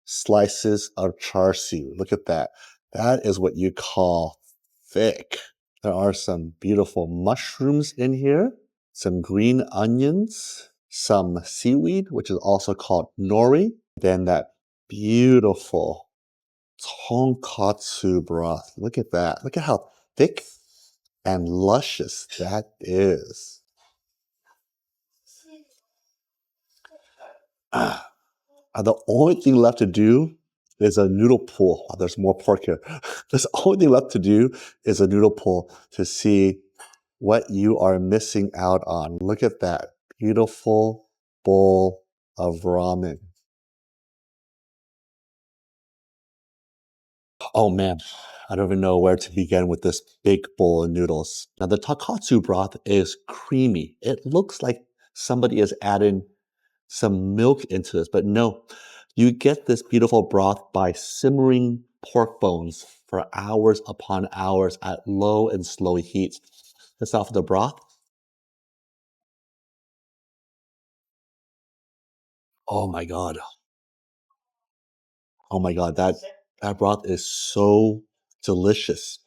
[SPEAKER 1] slices of char siu. Look at that. That is what you call thick. There are some beautiful mushrooms in here, some green onions, some seaweed, which is also called nori. Then that beautiful tonkatsu broth. Look at that. Look at how thick and luscious that is. The only thing left to do is a noodle pool. Oh, there's more pork here. The only thing left to do is a noodle pool to see what you are missing out on. Look at that beautiful bowl of ramen. Oh man, I don't even know where to begin with this big bowl of noodles. Now the tonkatsu broth is creamy. It looks like somebody is adding some milk into this, but no, you get this beautiful broth by simmering pork bones for hours upon hours at low and slow heat. Let's off the broth. Oh my God. Oh my God, that broth is so delicious.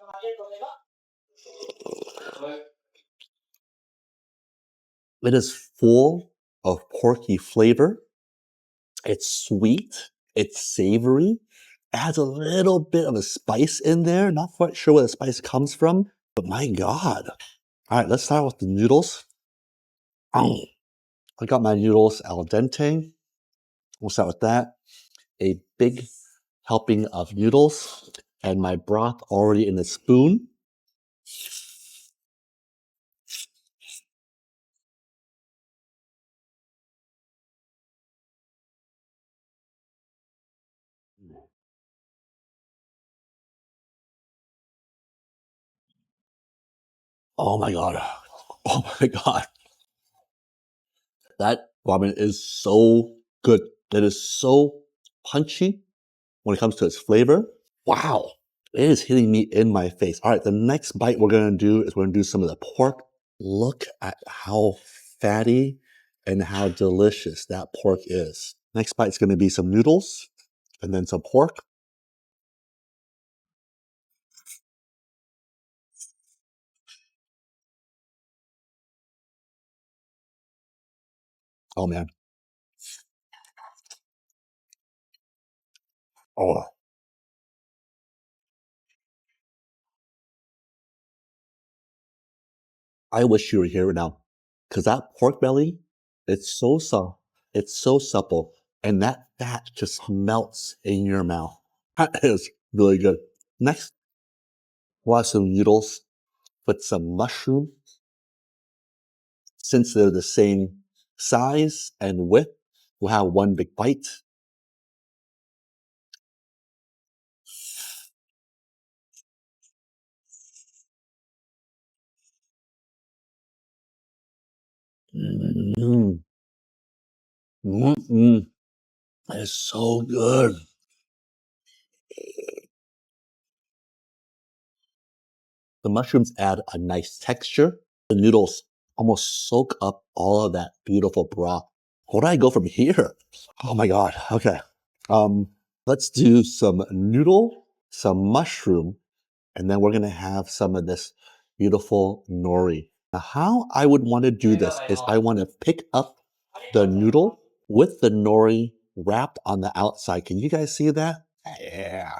[SPEAKER 1] It is full of porky flavor. It's sweet. It's savory. Adds a little bit of a spice in there. Not quite sure where the spice comes from, but my God. All right, let's start with the noodles. I got my noodles al dente. We'll start with that. A big helping of noodles and my broth already in the spoon. Oh my God. Oh my God. That ramen is so good. It is so punchy when it comes to its flavor. Wow. It is hitting me in my face. All right, the next bite we're going to do is we're going to do some of the pork. Look at how fatty and how delicious that pork is. Next bite is going to be some noodles and then some pork. Oh man. Oh, I wish you were here right now because that pork belly, it's so soft, it's so supple, and that fat just melts in your mouth. That is really good. Next, we'll have some noodles with some mushroom. Since they're the same size and width, we'll have one big bite. Mm, that is so good. The mushrooms add a nice texture. The noodles almost soak up all of that beautiful broth. Where do I go from here? Oh my God. Okay. Let's do some noodle, some mushroom, and then we're gonna have some of this beautiful nori. Now, how I would want to do this is I want to pick up the noodle with the nori wrapped on the outside. Can you guys see that? Yeah.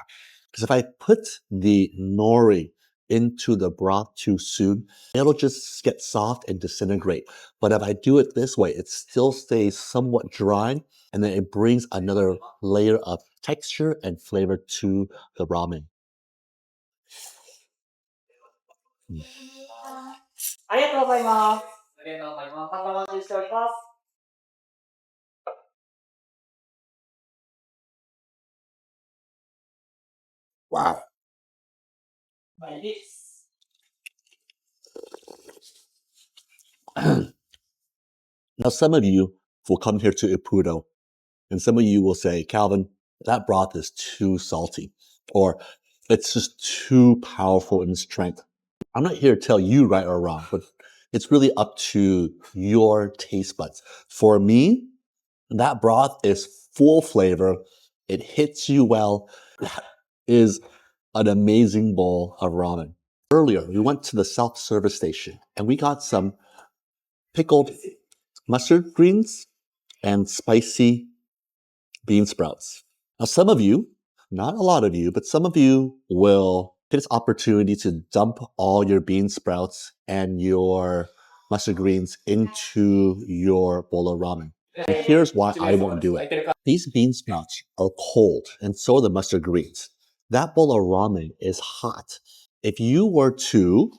[SPEAKER 1] Because if I put the nori into the broth too soon, it'll just get soft and disintegrate. But if I do it this way, it still stays somewhat dry, and then it brings another layer of texture and flavor to the ramen. Mm. ありがとうございます。ありがとうございます。半生待ちしております。Wow. はいです。Now, some of you will come here to Ippudo, and some of you will say, Calvin, that broth is too salty, or it's just too powerful in strength. I'm not here to tell you right or wrong, but it's really up to your taste buds. For me, that broth is full flavor. It hits you well. That is an amazing bowl of ramen. Earlier, we went to the self-service station and we got some pickled mustard greens and spicy bean sprouts. Now, some of you, not a lot of you, but some of you will take this opportunity to dump all your bean sprouts and your mustard greens into your bowl of ramen. And here's why I won't do it. These bean sprouts are cold, and so are the mustard greens. That bowl of ramen is hot. If you were to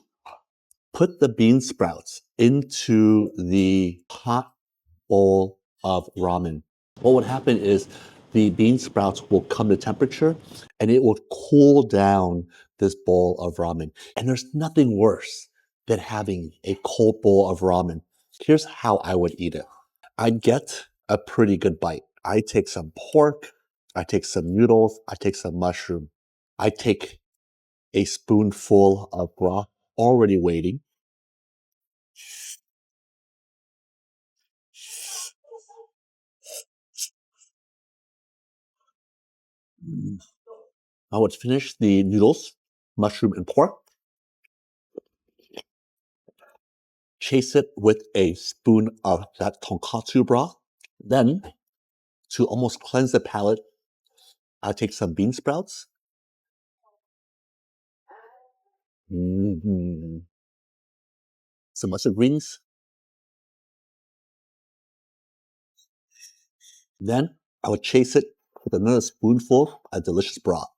[SPEAKER 1] put the bean sprouts into the hot bowl of ramen, what would happen is the bean sprouts will come to temperature and it will cool down this bowl of ramen. And there's nothing worse than having a cold bowl of ramen. Here's how I would eat it. I'd get a pretty good bite. I take some pork, I take some noodles, I take some mushroom. I take a spoonful of broth already waiting. Mm. I would finish the noodles, mushroom, and pork, chase it with a spoon of that tonkatsu broth. Then, to almost cleanse the palate, I take some bean sprouts, some mustard greens. Then, I would chase it with another spoonful of delicious broth.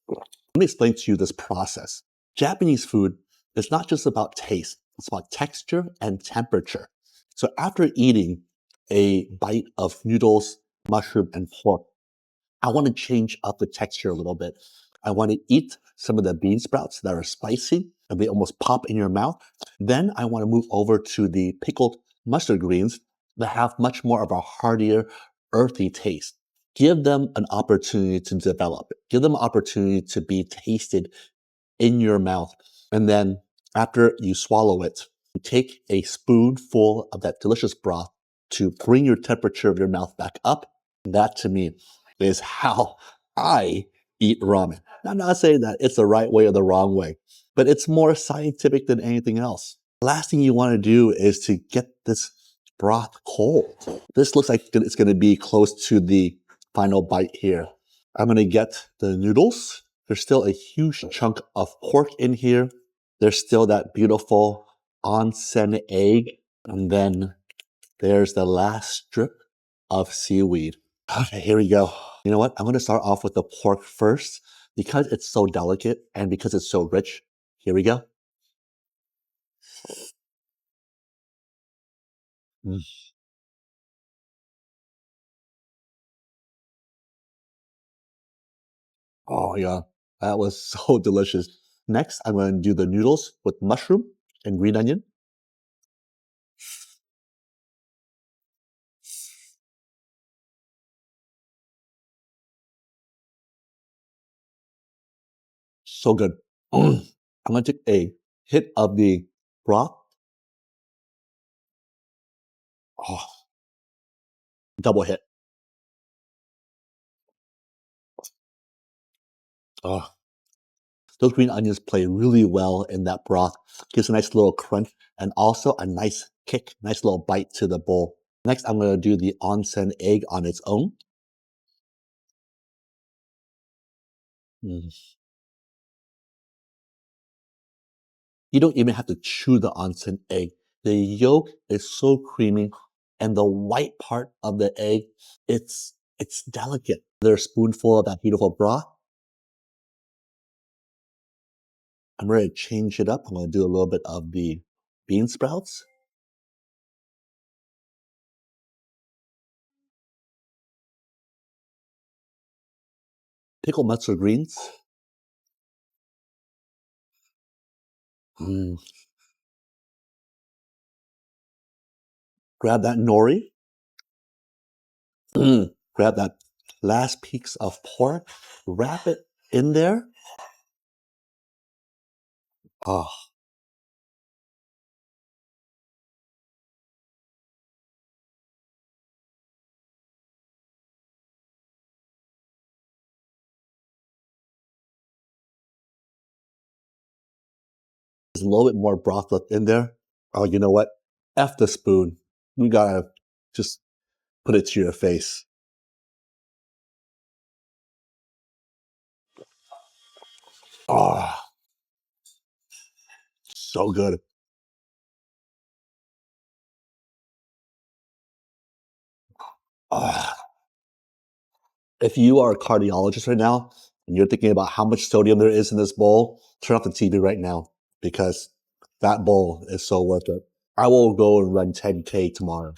[SPEAKER 1] Let me explain to you this process. Japanese food is not just about taste, it's about texture and temperature. So after eating a bite of noodles, mushroom, and pork, I want to change up the texture a little bit. I want to eat some of the bean sprouts that are spicy and they almost pop in your mouth. Then I want to move over to the pickled mustard greens that have much more of a heartier, earthy taste. Give them an opportunity to develop. Give them an opportunity to be tasted in your mouth. And then after you swallow it, you take a spoonful of that delicious broth to bring your temperature of your mouth back up. That to me is how I eat ramen. I'm not saying that it's the right way or the wrong way, but it's more scientific than anything else. The last thing you want to do is to get this broth cold. This looks like it's going to be close to the final bite here. I'm going to get the noodles. There's still a huge chunk of pork in here. There's still that beautiful onsen egg. And then there's the last strip of seaweed. Okay, here we go. You know what? I'm going to start off with the pork first because it's so delicate and because it's so rich. Here we go. Mm. Oh, yeah. That was so delicious. Next, I'm going to do the noodles with mushroom and green onion. So good. I'm going to take a hit of the broth. Oh, double hit. Oh, those green onions play really well in that broth. Gives a nice little crunch and also a nice kick, nice little bite to the bowl. Next, I'm going to do the onsen egg on its own. Mm. You don't even have to chew the onsen egg. The yolk is so creamy, and the white part of the egg, it's delicate. There's a spoonful of that beautiful broth. I'm ready to change it up. I'm going to do a little bit of the bean sprouts. Pickled mustard greens. Mm. Grab that nori. Mm. Grab that last piece of pork. Wrap it in there. Oh, there's a little bit more broth left in there. Oh, you know what? F the spoon. You gotta just put it to your face. Oh, so good. Oh. If you are a cardiologist right now and you're thinking about how much sodium there is in this bowl, turn off the TV right now because that bowl is so worth it. I will go and run 10K tomorrow.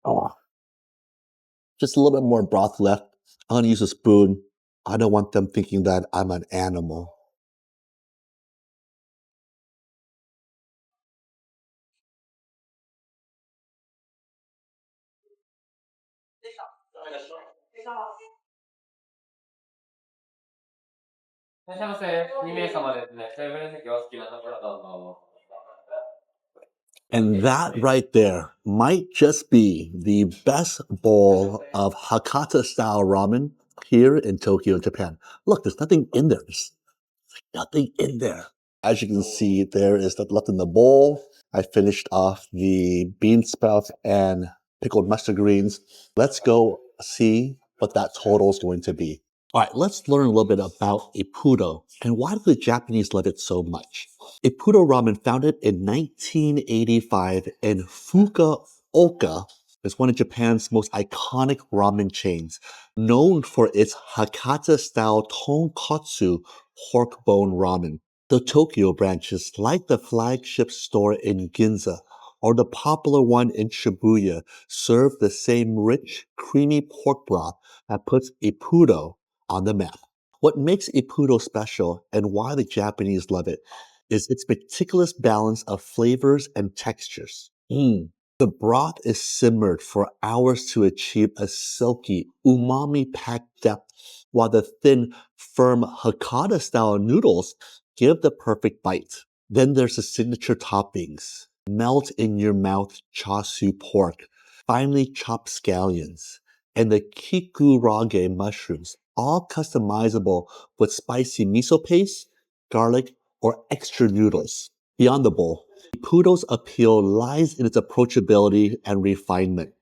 [SPEAKER 1] Oh, just a little bit more broth left. I'm gonna use a spoon. I don't want them thinking that I'm an animal. And that right there might just be the best bowl of Hakata style ramen here in Tokyo, Japan. Look, there's nothing in there. There's nothing in there. As you can see, there is nothing left in the bowl. I finished off the bean sprouts and pickled mustard greens. Let's go see what that total is going to be. All right, let's learn a little bit about Ippudo and why do the Japanese love it so much. Ippudo Ramen, founded in 1985 in Fukuoka, is one of Japan's most iconic ramen chains, known for its Hakata-style tonkotsu pork bone ramen. The Tokyo branches, like the flagship store in Ginza or the popular one in Shibuya, serve the same rich, creamy pork broth that puts Ippudo on the map. What makes Ippudo special and why the Japanese love it is its meticulous balance of flavors and textures. The broth is simmered for hours to achieve a silky, umami-packed depth, while the thin, firm Hakata-style noodles give the perfect bite. Then there's the signature toppings. Melt in your mouth chashu pork, finely chopped scallions, and the kikurage mushrooms, all customizable with spicy miso paste, garlic, or extra noodles. Beyond the bowl, Pudo's appeal lies in its approachability and refinement.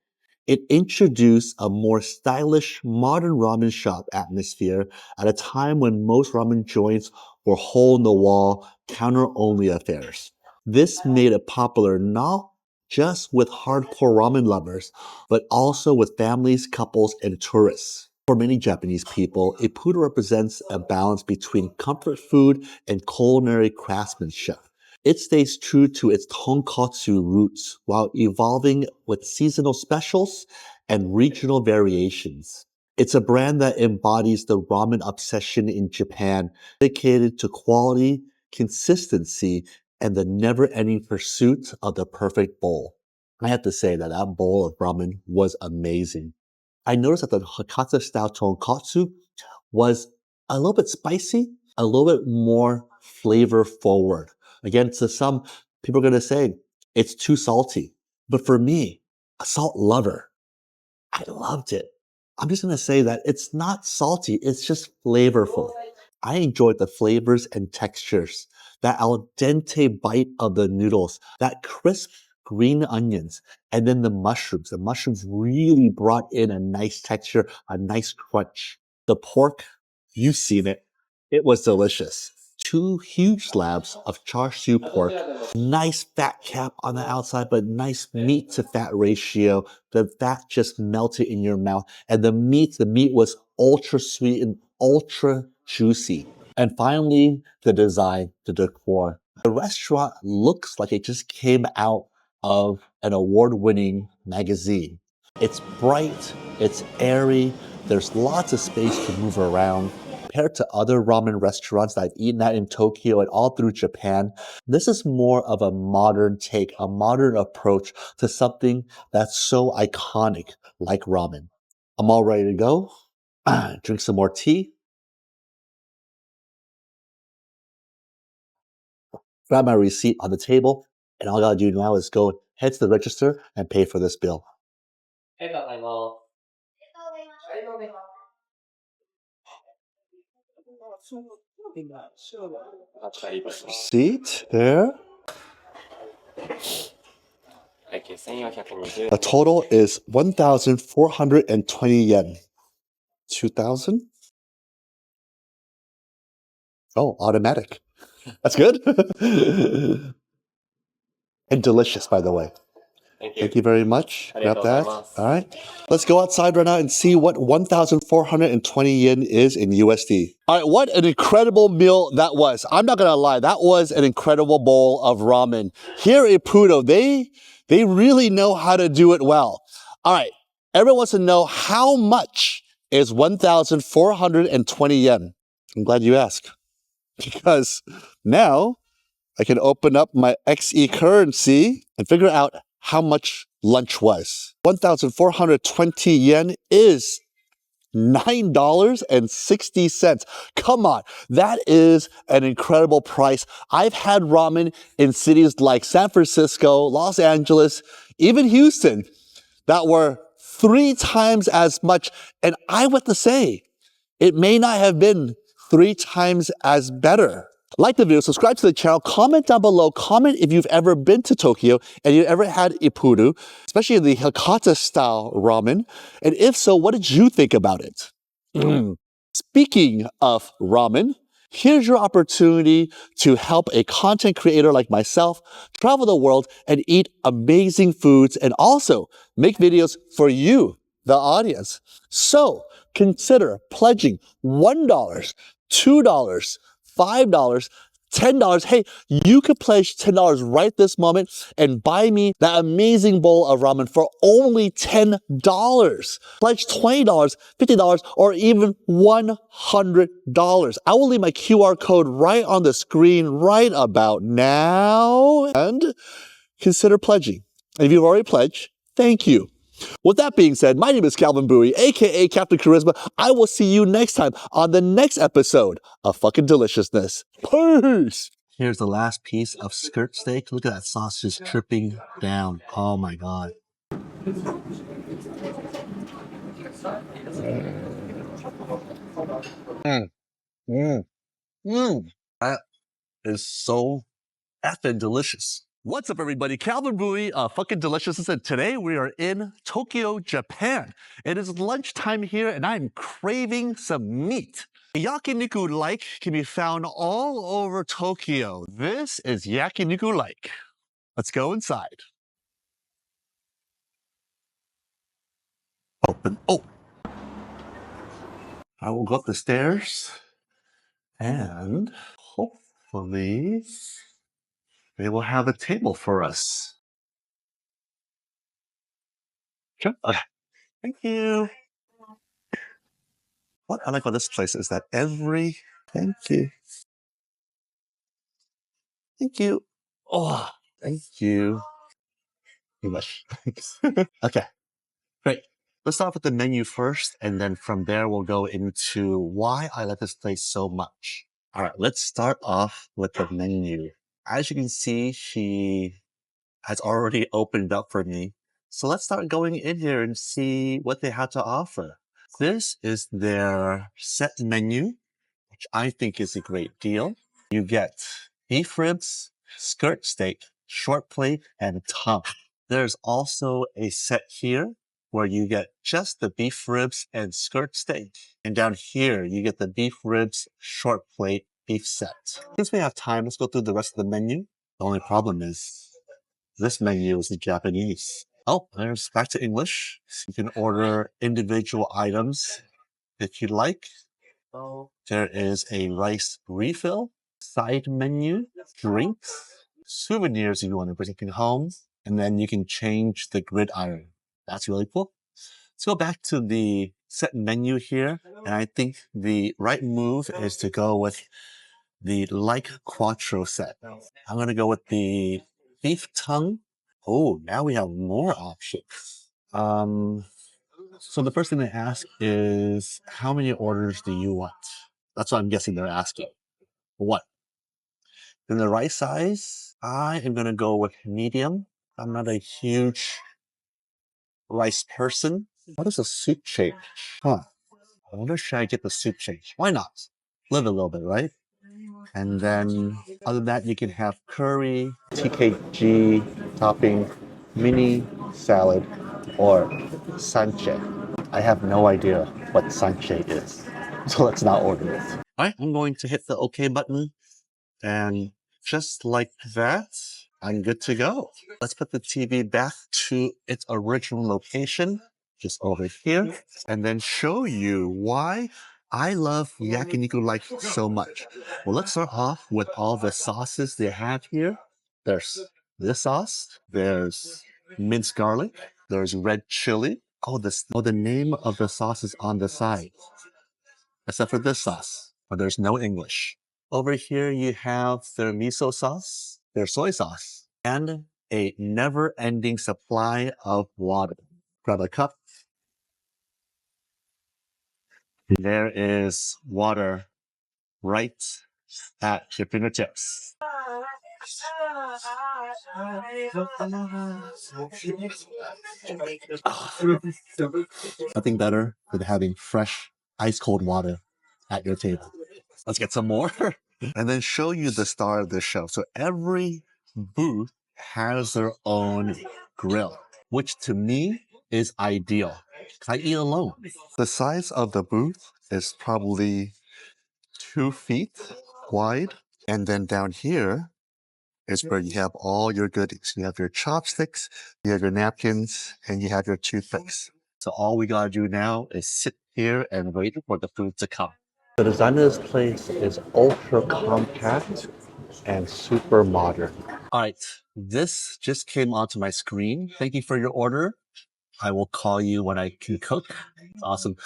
[SPEAKER 1] It introduced a more stylish, modern ramen shop atmosphere at a time when most ramen joints were hole-in-the-wall, counter-only affairs. This made it popular not just with hardcore ramen lovers, but also with families, couples, and tourists. For many Japanese people, Ippudo represents a balance between comfort food and culinary craftsmanship. It stays true to its tonkotsu roots while evolving with seasonal specials and regional variations. It's a brand that embodies the ramen obsession in Japan, dedicated to quality, consistency, and the never-ending pursuit of the perfect bowl. I have to say that that bowl of ramen was amazing. I noticed that the Hakata style tonkotsu was a little bit spicy, a little bit more flavor forward. Again, to some people are going to say it's too salty. But for me, a salt lover, I loved it. I'm just gonna say that it's not salty, it's just flavorful. I enjoyed the flavors and textures, that al dente bite of the noodles, that crisp green onions, and then the mushrooms. The mushrooms really brought in a nice texture, a nice crunch. The pork, you've seen it. It was delicious. Two huge slabs of char siu pork, nice fat cap on the outside, but nice meat to fat ratio. The fat just melted in your mouth. And the meat was ultra sweet and ultra juicy. And finally, the design, the decor. The restaurant looks like it just came out of an award-winning magazine. It's bright, it's airy, there's lots of space to move around. Compared to other ramen restaurants that I've eaten at in Tokyo and all through Japan, this is more of a modern take, a modern approach to something that's so iconic like ramen. I'm all ready to go. Drink some more tea. Grab my receipt on the table, and all I gotta do now is go head to the register and pay for this bill. Receipt there. The total is 1,420 yen. 2,000? Oh, automatic. That's good. And delicious, by the way. Thank you very much. Grab that. All right. Let's go outside right now and see what 1,420 yen is in USD. All right, what an incredible meal that was. I'm not going to lie. That was an incredible bowl of ramen. Here in Puto, they really know how to do it well. All right. Everyone wants to know how much is 1,420 yen. I'm glad you asked. Because now I can open up my XE currency and figure out how much lunch was. 1,420 yen is $9.60. Come on, that is an incredible price. I've had ramen in cities like San Francisco, Los Angeles, even Houston that were 3 times as much. And I would have to say, it may not have been 3 times as better. Like the video, subscribe to the channel, comment down below, comment if you've ever been to Tokyo and you've ever had ipuru, especially the Hakata style ramen. And if so, what did you think about it? Speaking of ramen, here's your opportunity to help a content creator like myself travel the world and eat amazing foods and also make videos for you, the audience. So consider pledging $1, $2, $5, $10. Hey, you could pledge $10 right this moment and buy me that amazing bowl of ramen for only $10. Pledge $20, $50, or even $100. I will leave my QR code right on the screen right about now. And consider pledging. And if you've already pledged, thank you. With that being said, my name is Calvin Bui, aka Captain Charisma. I will see you next time on the next episode of Fucking Deliciousness. Peace! Here's the last piece of skirt steak. Look at that sausage dripping down. Oh my god. That is so effing delicious. What's up, everybody? Calvin Bui, Fucking Deliciousness, and today we are in Tokyo, Japan. It is lunchtime here, and I'm craving some meat. Yakiniku-like can be found all over Tokyo. This is Yakiniku-like. Let's go inside. Open. Oh! I will go up the stairs, and hopefully they will have a table for us. Sure. Okay. Thank you. What I like about this place is that thank you. Thank you. Oh, thank you. English. Thanks. Okay, great. Let's start with the menu first, and then from there we'll go into why I like this place so much. All right, let's start off with the menu. As you can see, she has already opened up for me So let's start going in here and see what they have to offer. This is their set menu, which I think is a great deal. You get beef ribs, skirt steak, short plate, and tongue. There's also a set here where you get just the beef ribs and skirt steak. And down here, you get the beef ribs, short plate, beef set. Since we have time, let's go through the rest of the menu. The only problem is this menu is in Japanese. Oh, there's back to English. So you can order individual items if you like. There is a rice refill, side menu, drinks, souvenirs if you want to bring it home, and then you can change the gridiron. That's really cool. Let's go back to the set menu here, and I think the right move is to go with the like quattro set. I'm going to go with the beef tongue. Oh, now we have more options. So the first thing they ask is, how many orders do you want? That's what I'm guessing they're asking. What? Then the rice size, I am going to go with medium. I'm not a huge rice person. What is a soup change? Huh. I wonder, should I get the soup change? Why not? Live a little bit, right? And then other than that, you can have curry, TKG topping, mini salad, or sanche. I have no idea what sanche is, so let's not order it. All right, I'm going to hit the OK button, and just like that, I'm good to go. Let's put the TV back to its original location, just over here, and then show you why I love Yakiniku like so much. Well, let's start off with all the sauces they have here. There's this sauce, there's minced garlic, there's red chili. Oh, the name of the sauce is on the side, except for this sauce, but there's no English. Over here, you have their miso sauce, their soy sauce, and a never-ending supply of water. Grab a cup. There is water right at your fingertips. Nothing better than having fresh, ice-cold water at your table. Let's get some more and then show you the star of this show. So every booth has their own grill, which to me is ideal. I eat alone. The size of the booth is probably 2 feet wide. And then down here is where you have all your goodies. You have your chopsticks, you have your napkins, and you have your toothpicks. So all we gotta do now is sit here and wait for the food to come. The design of this place is ultra compact and super modern. All right, this just came onto my screen. Thank you for your order. I will call you when I can cook. Awesome.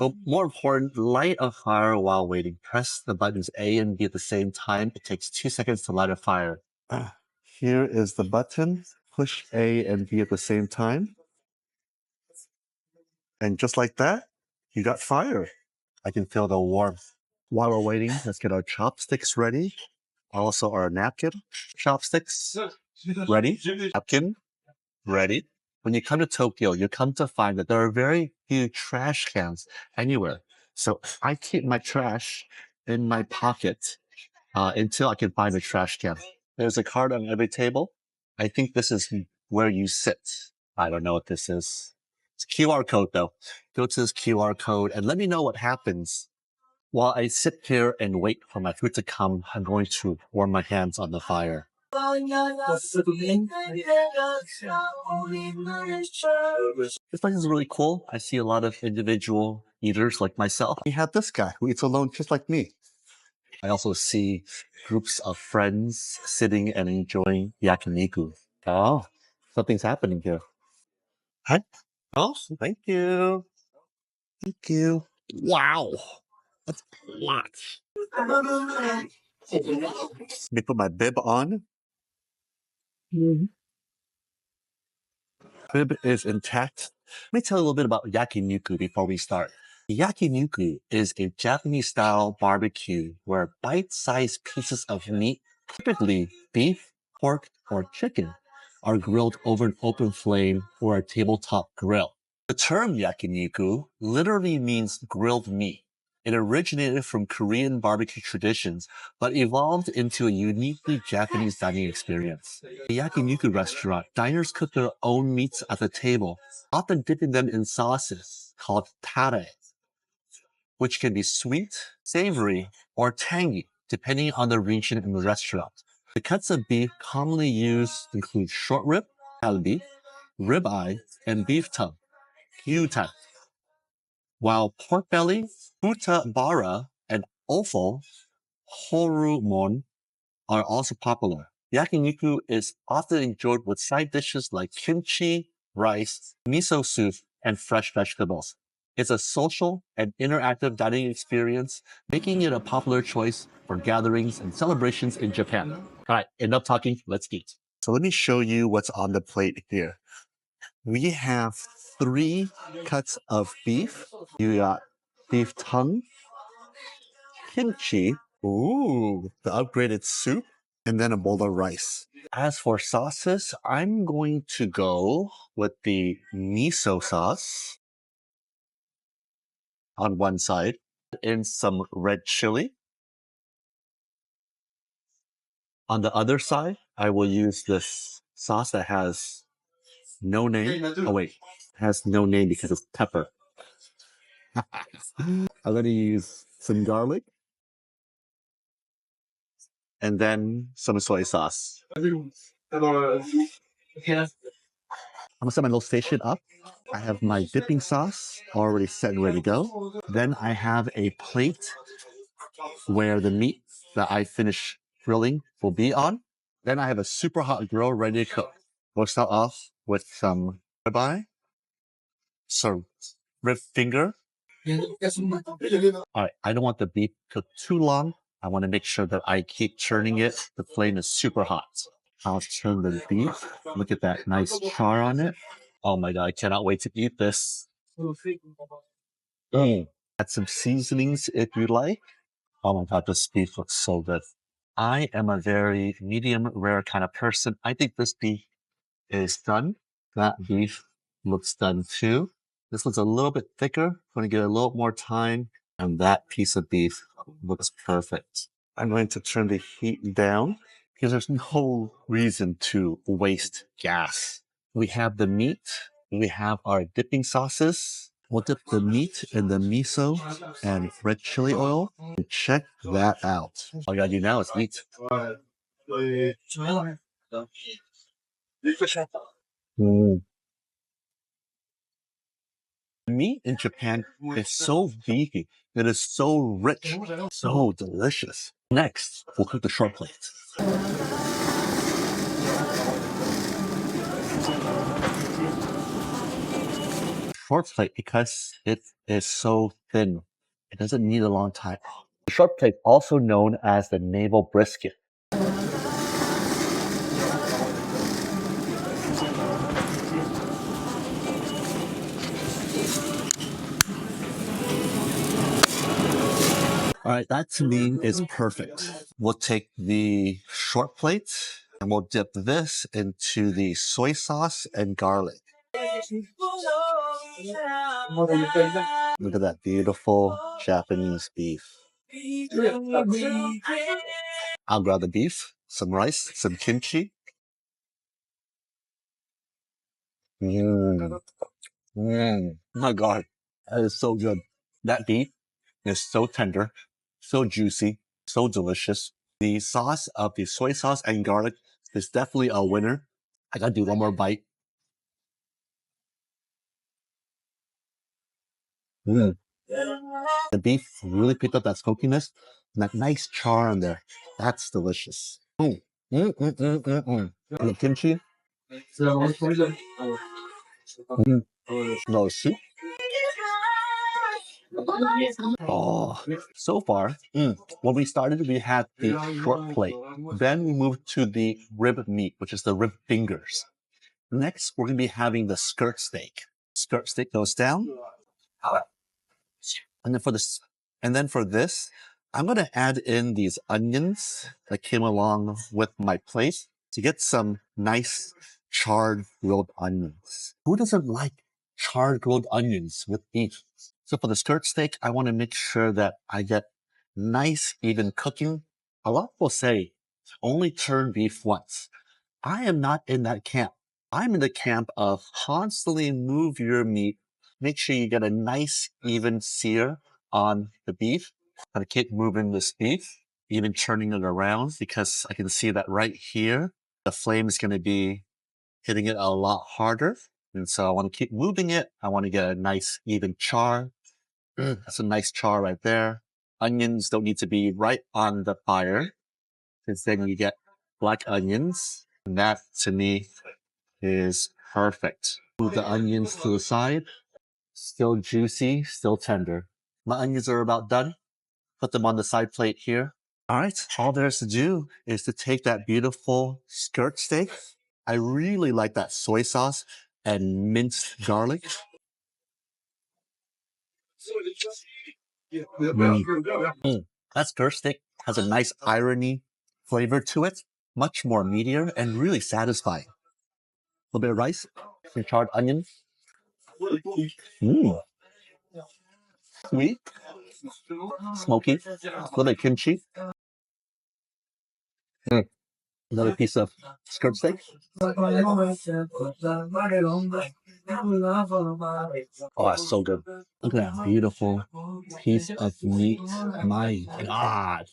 [SPEAKER 1] But more important, light a fire while waiting. Press the buttons A and B at the same time. It takes 2 seconds to light a fire. Here is the button. Push A and B at the same time. And just like that, you got fire. I can feel the warmth. While we're waiting, let's get our chopsticks ready. Also our napkin. Chopsticks ready. Napkin ready. When you come to Tokyo, you come to find that there are very few trash cans anywhere. So I keep my trash in my pocket until I can find a trash can. There's a card on every table. I think this is where you sit. I don't know what this is. It's a QR code though. Go to this QR code and let me know what happens. While I sit here and wait for my food to come, I'm going to warm my hands on the fire. This place is really cool. I see a lot of individual eaters like myself. We have this guy who eats alone just like me. I also see groups of friends sitting and enjoying yakiniku. Oh, something's happening here. Hi. Oh, thank you. Thank you. Wow. That's a lot. Let me put my bib on. Bib is intact. Let me tell you a little bit about yakiniku before we start. Yakiniku is a Japanese-style barbecue where bite-sized pieces of meat, typically beef, pork, or chicken, are grilled over an open flame or a tabletop grill. The term yakiniku literally means grilled meat. It originated from Korean barbecue traditions, but evolved into a uniquely Japanese dining experience. In a yakiniku restaurant, diners cook their own meats at the table, often dipping them in sauces called tare, which can be sweet, savory, or tangy, depending on the region in the restaurant. The cuts of beef commonly used include short rib, kalbi, ribeye, and beef tongue, gyutan, while pork belly, futa bara, and offal, horumon, are also popular. Yakiniku is often enjoyed with side dishes like kimchi, rice, miso soup, and fresh vegetables. It's a social and interactive dining experience, making it a popular choice for gatherings and celebrations in Japan. All right, enough talking, let's eat. So let me show you what's on the plate here. We have 3 cuts of beef. You got beef tongue, kimchi, ooh, the upgraded soup, and then a bowl of rice. As for sauces, I'm going to go with the miso sauce on one side and some red chili. On the other side, I will use this sauce that has no name. Oh wait, has no name because it's pepper. I'm going to use some garlic and then some soy sauce. I'm gonna set my little station up. I have my dipping sauce already set and ready to go. Then I have a plate where the meat that I finish grilling will be on. Then I have a super hot grill ready to cook. We'll start off with some ribeye, some rib finger. All right, I don't want the beef cooked too long. I want to make sure that I keep turning it. The flame is super hot. I'll turn the beef. Look at that nice char on it. Oh my God, I cannot wait to eat this. Add some seasonings if you like. Oh my God, this beef looks so good. I am a very medium rare kind of person. I think this beef is done. That beef looks done too. This looks a little bit thicker. Going to get a little more time. And that piece of beef looks perfect. I'm going to turn the heat down because there's no reason to waste gas. We have the meat. We have our dipping sauces. We'll dip the meat in the miso and red chili oil. And check that out. All you gotta do now is eat. Mm. Meat in Japan is so beefy. It is so rich, so delicious. Next, we'll cook the short plate. Short plate because it is so thin. It doesn't need a long time. The short plate, also known as the navel brisket. All right, that to me is perfect. We'll take the short plate and we'll dip this into the soy sauce and garlic. Look at that beautiful Japanese beef. I'll grab the beef, some rice, some kimchi. My God, that is so good. That beef is so tender, so juicy, so delicious. The sauce of the soy sauce and garlic is definitely a winner. I gotta do one more bite. The beef really picked up that smokiness and that nice char on there. That's delicious. And the kimchi. No soup. Oh, so far, when we started, we had the short plate. Then we moved to the rib meat, which is the rib fingers. Next, we're going to be having the skirt steak. Skirt steak goes down. And then for this, I'm going to add in these onions that came along with my plate to get some nice charred grilled onions. Who doesn't like charred grilled onions with beef? So for the skirt steak, I want to make sure that I get nice, even cooking. A lot of people say only turn beef once. I am not in that camp. I'm in the camp of constantly move your meat. Make sure you get a nice, even sear on the beef. Gotta keep moving this beef, even turning it around, because I can see that right here, the flame is going to be hitting it a lot harder. And so I want to keep moving it. I want to get a nice, even char. That's a nice char right there. Onions don't need to be right on the fire, because then you get black onions. And that, to me, is perfect. Move the onions to the side. Still juicy, still tender. My onions are about done. Put them on the side plate here. All right, all there's to do is to take that beautiful skirt steak. I really like that soy sauce and minced garlic. That skirt steak has a nice irony flavor to it, much more meatier and really satisfying. A little bit of rice, some charred onion. Sweet, smoky, a little bit of kimchi. Another piece of skirt steak. Oh, it's so good. Look at that beautiful piece of meat. My God.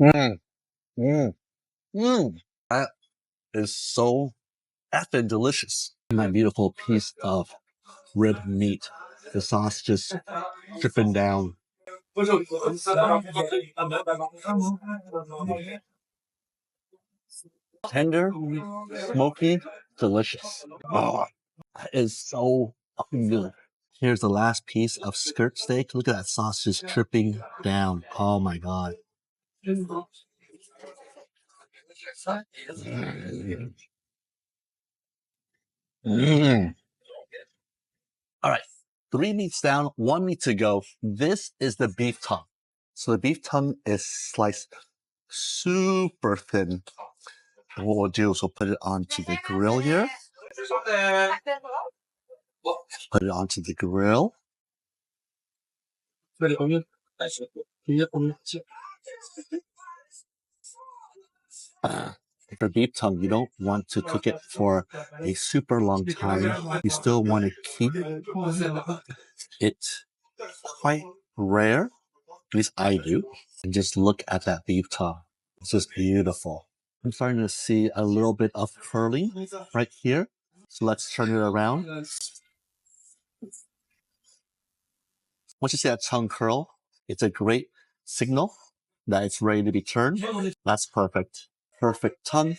[SPEAKER 1] Mm, mm, mm. That is so effing delicious. My beautiful piece of rib meat. The sauce just dripping down. Tender, smoky, delicious. Oh, that is so fucking good. Here's the last piece of skirt steak. Look at that sauce just dripping down. Oh my God. Mm. All right, 3 meats down, 1 meat to go. This is the beef tongue. So the beef tongue is sliced super thin. And what we'll do is we'll put it onto the grill here. Put it onto the grill. For beef tongue, you don't want to cook it for a super long time. You still want to keep it quite rare, at least I do. And just look at that beef tongue. It's just beautiful. I'm starting to see a little bit of curling right here. So let's turn it around. Once you see that tongue curl, it's a great signal that it's ready to be turned. That's perfect. Perfect tongue.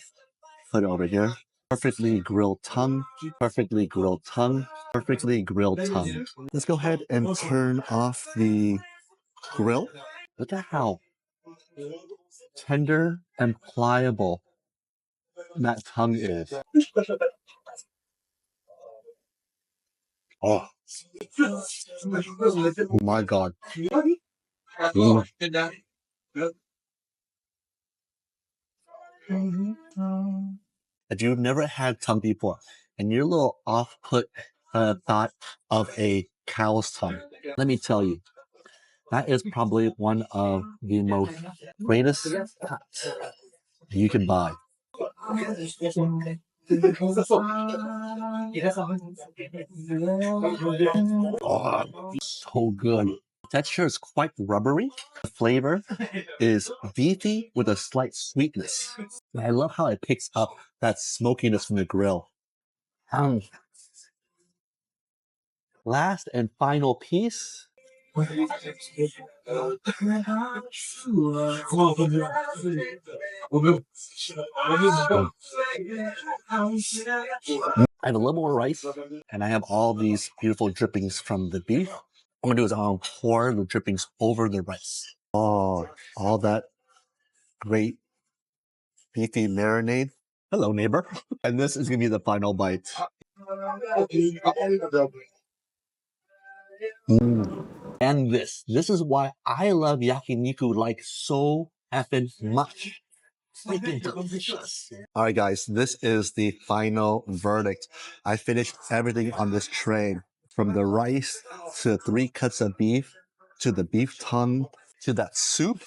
[SPEAKER 1] Put it over here. Perfectly grilled tongue. Perfectly grilled tongue. Perfectly grilled tongue. Let's go ahead and turn off the grill. Look at how tender and pliable that tongue is. Oh, oh my God. Mm. If you've never had tongue before and you're a little off-put thought of a cow's tongue, let me tell you, that is probably one of the most greatest cuts you can buy. Oh, so good. Texture is quite rubbery. The flavor is beefy with a slight sweetness. And I love how it picks up that smokiness from the grill. Last and final piece. I have a little more rice, and I have all these beautiful drippings from the beef. What I'm gonna do is I'll pour the drippings over the rice. Oh, all that great beefy marinade. Hello, neighbor. And this is gonna be the final bite. And this is why I love yakiniku like so effing much. Freaking delicious. All right, guys, this is the final verdict. I finished everything on this train, from the rice to 3 cuts of beef to the beef tongue to that soup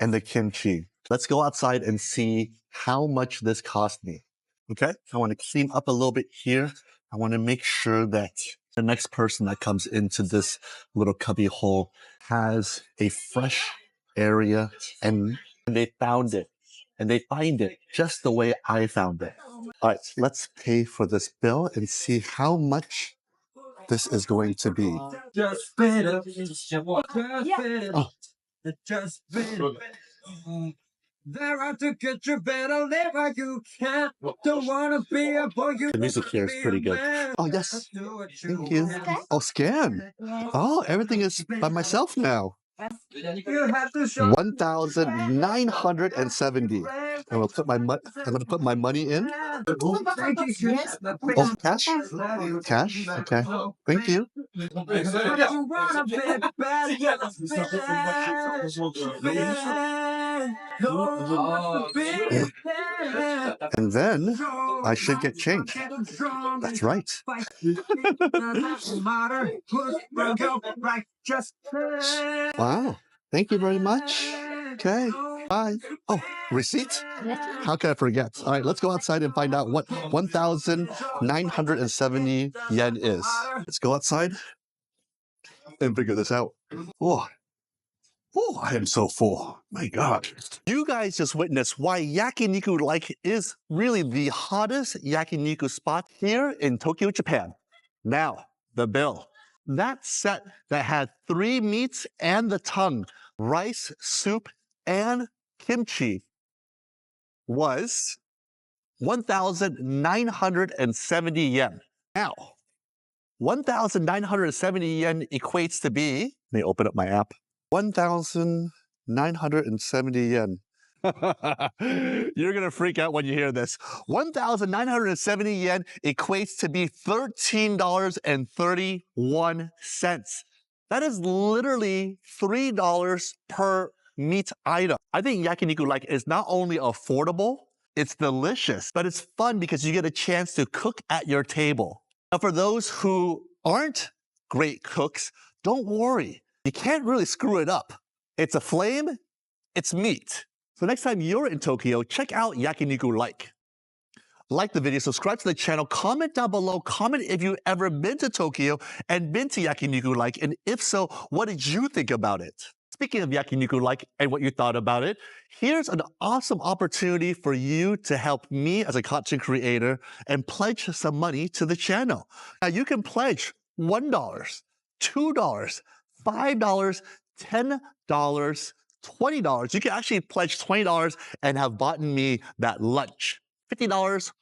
[SPEAKER 1] and the kimchi. Let's go outside and see how much this cost me. Okay, I want to clean up a little bit here. I want to make sure that the next person that comes into this little cubby hole has a fresh area and they found it and they find it just the way I found it. All right, let's pay for this bill and see how much this is going to be. Oh. There are to get you better live like you can. Don't wanna be a boy. The music here is pretty good. Oh yes, thank you. Oh, scan. Oh, everything is by myself now. 1,970. I'm gonna put my money in. Oh, cash? Cash? Okay. Thank you. And then I should get change. That's right. Wow. Thank you very much. Okay. Bye. Oh, receipt? How can I forget? All right, let's go outside and find out what 1,970 yen is. Let's go outside and figure this out. Oh, oh, I am so full. My God. You guys just witnessed why Yakiniku like is really the hottest yakiniku spot here in Tokyo, Japan. Now, the bill. That set that had 3 meats and the tongue, rice, soup, and kimchi was 1,970 yen. Now, 1,970 yen equates to be, let me open up my app, 1,970 yen. You're going to freak out when you hear this. 1,970 yen equates to be $13.31. That is literally $3 per meat item. I think yakiniku like is not only affordable, it's delicious, but it's fun because you get a chance to cook at your table. Now, for those who aren't great cooks, don't worry. You can't really screw it up. It's a flame, it's meat. So next time you're in Tokyo, check out Yakiniku Like. Like the video, subscribe to the channel, comment down below, comment if you've ever been to Tokyo and been to Yakiniku Like, and if so, what did you think about it? Speaking of Yakiniku Like and what you thought about it, here's an awesome opportunity for you to help me as a content creator and pledge some money to the channel. Now you can pledge $1, $2, $5, $10, $20. You can actually pledge $20 and have bought me that lunch. $50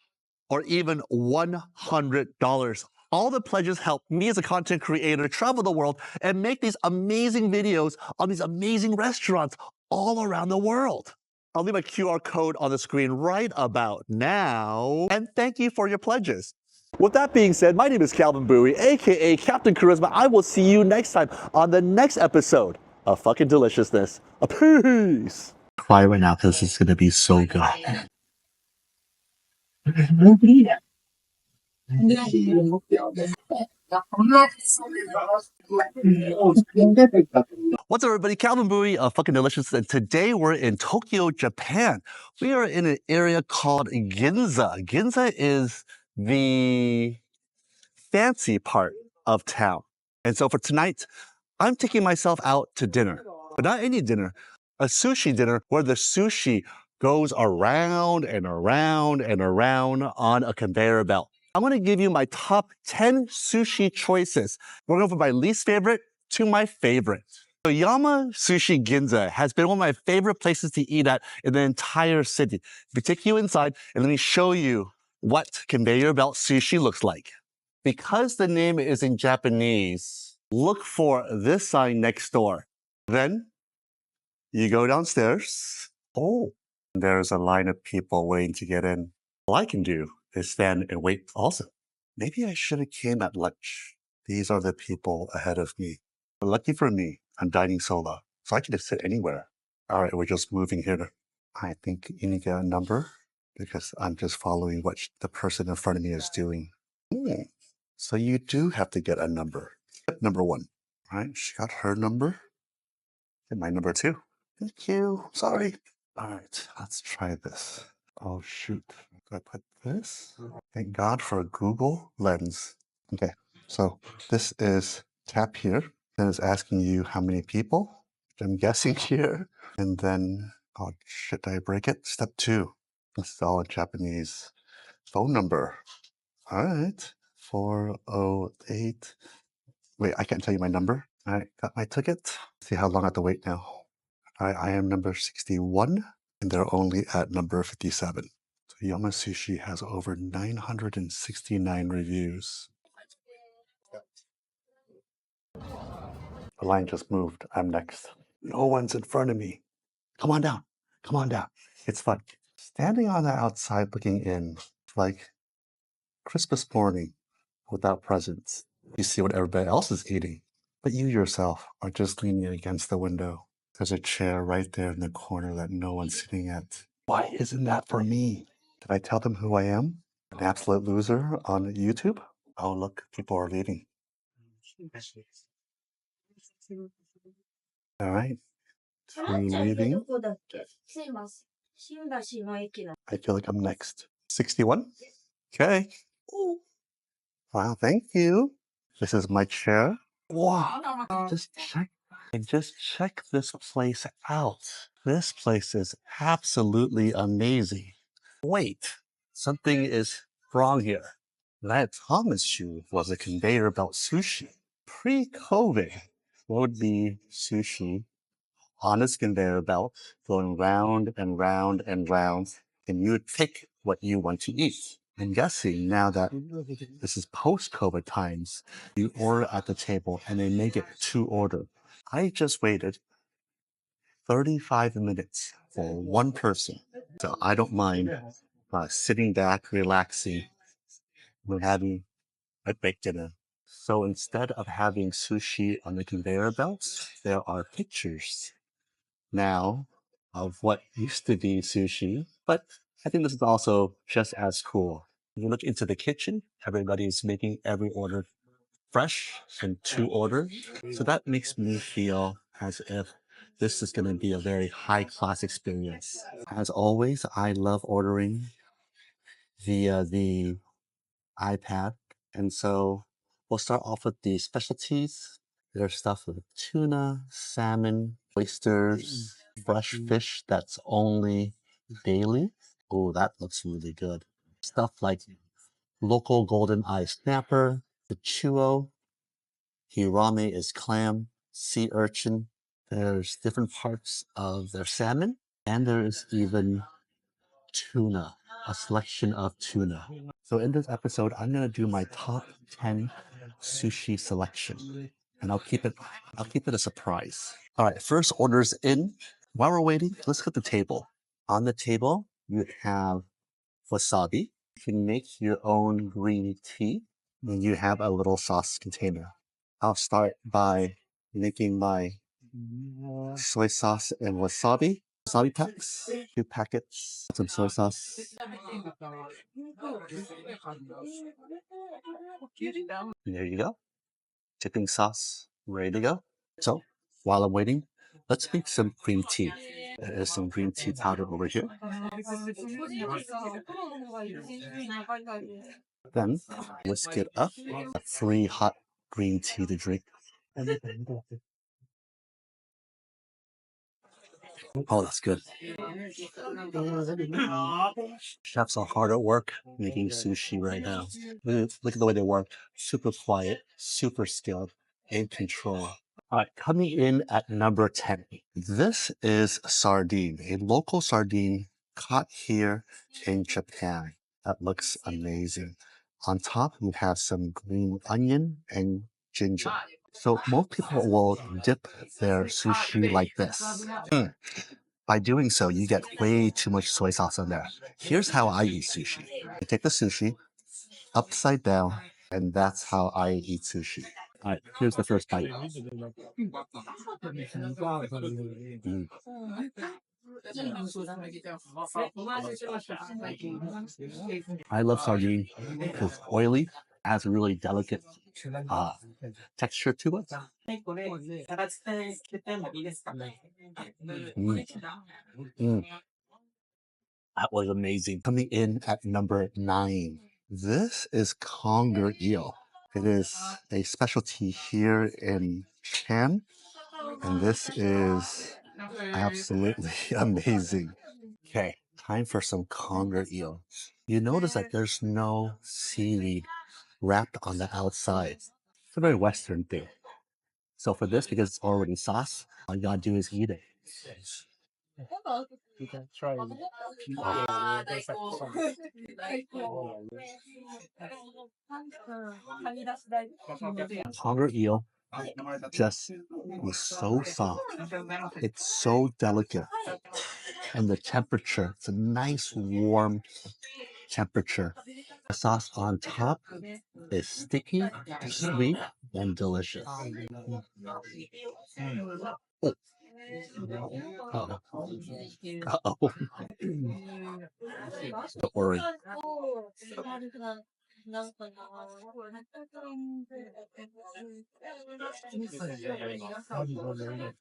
[SPEAKER 1] or even $100. All the pledges help me as a content creator travel the world and make these amazing videos on these amazing restaurants all around the world. I'll leave a QR code on the screen right about now. And thank you for your pledges. With that being said, my name is Calvin Bui, aka Captain Charisma. I will see you next time on the next episode of fucking Deliciousness. A peace. Cry right now because it's gonna be so good. What's up, everybody? Calvin Bui of Fucking Delicious, and today we're in Tokyo, Japan. We are in an area called Ginza. Ginza is the fancy part of town. And so for tonight, I'm taking myself out to dinner, but not any dinner, a sushi dinner where the sushi goes around and around and around on a conveyor belt. I'm going to give you my top 10 sushi choices. We're going from my least favorite to my favorite. So Yama Sushi Ginza has been one of my favorite places to eat at in the entire city. Let me take you inside and let me show you what conveyor belt sushi looks like. Because the name is in Japanese, look for this sign next door. Then you go downstairs. Oh, there's a line of people waiting to get in. All I can do is stand and wait also. Maybe I should have came at lunch. These are the people ahead of me. But lucky for me, I'm dining solo, so I can just sit anywhere. All right, we're just moving here. I think you need to get a number because I'm just following what the person in front of me is doing. So you do have to get a number. Number one. All right, she got her number. And my number two. Thank you. Sorry. All right, let's try this. Oh, shoot. Do I put this? Thank God for a Google Lens. Okay, so this is tap here. Then it's asking you how many people. I'm guessing here. And then, oh, shit, did I break it? Step two. This is all in Japanese. Phone number. All right. 408. Wait, I can't tell you my number. I got my ticket. See how long I have to wait now. I am number 61, and they're only at number 57. So Yama Sushi has over 969 reviews. The line just moved. I'm next. No one's in front of me. Come on down. Come on down. It's fun. Standing on the outside looking in, like Christmas morning without presents. You see what everybody else is eating, but you yourself are just leaning against the window. There's a chair right there in the corner that no one's sitting at. Why isn't that for me? Did I tell them who I am? An absolute loser on YouTube? Oh, look, people are leaving. All right. Two leaving. I feel like I'm next. 61? Okay. Wow, thank you. This is my chair. Wow. Just check this place out. This place is absolutely amazing. Wait, something is wrong here. That Thomas shoe was a conveyor belt sushi. Pre-COVID, what would be sushi on this conveyor belt going round and round and round, and you would pick what you want to eat. I'm guessing now that this is post-COVID times, you order at the table and they make it to order. I just waited 35 minutes for one person. So I don't mind sitting back, relaxing, and having a baked dinner. So instead of having sushi on the conveyor belts, there are pictures now of what used to be sushi, but I think this is also just as cool. When you look into the kitchen, everybody's making every order fresh and to order. So that makes me feel as if this is going to be a very high class experience. As always, I love ordering via the iPad. And so we'll start off with the specialties. There's stuff with tuna, salmon, oysters, fresh fish that's only daily. Oh, that looks really good. Stuff like local golden eye snapper, the chuo, hirame is clam, sea urchin. There's different parts of their salmon, and there is even tuna, a selection of tuna. So in this episode, I'm gonna do my top 10 sushi selection, and I'll keep it a surprise. All right, first orders in. While we're waiting, let's get the table. On the table, you have wasabi. You can make your own green tea, and you have a little sauce container. I'll start by making my soy sauce and wasabi. Wasabi packs, 2 packets, some soy sauce. There you go. Dipping sauce, ready to go. So while I'm waiting, let's make some green tea. There's some green tea powder over here. Then whisk it up. A free hot green tea to drink. Oh, that's good. Chefs are hard at work making sushi right now. Look at the way they work. Super quiet, super skilled, in control. All right, coming in at number 10. This is sardine, a local sardine caught here in Japan. That looks amazing. On top, we have some green onion and ginger. So most people will dip their sushi like this. By doing so, you get way too much soy sauce in there. Here's how I eat sushi. I take the sushi upside down, and that's how I eat sushi. All right, here's the first bite. Mm. I love sardine because it's oily, has a really delicate uh, texture to it. Mm. Mm. That was amazing. Coming in at number 9. This is conger eel. It is a specialty here in Japan, and this is absolutely amazing. Okay, time for some conger eel. You notice that there's no seaweed wrapped on the outside. It's a very Western thing. So for this, because it's already sauce, all you gotta do is eat it. Conger eel just was so soft. It's so delicate. And the temperature, it's a nice warm temperature. The sauce on top is sticky, sweet, and delicious. Oh, uh-oh. Uh-oh. Don't worry.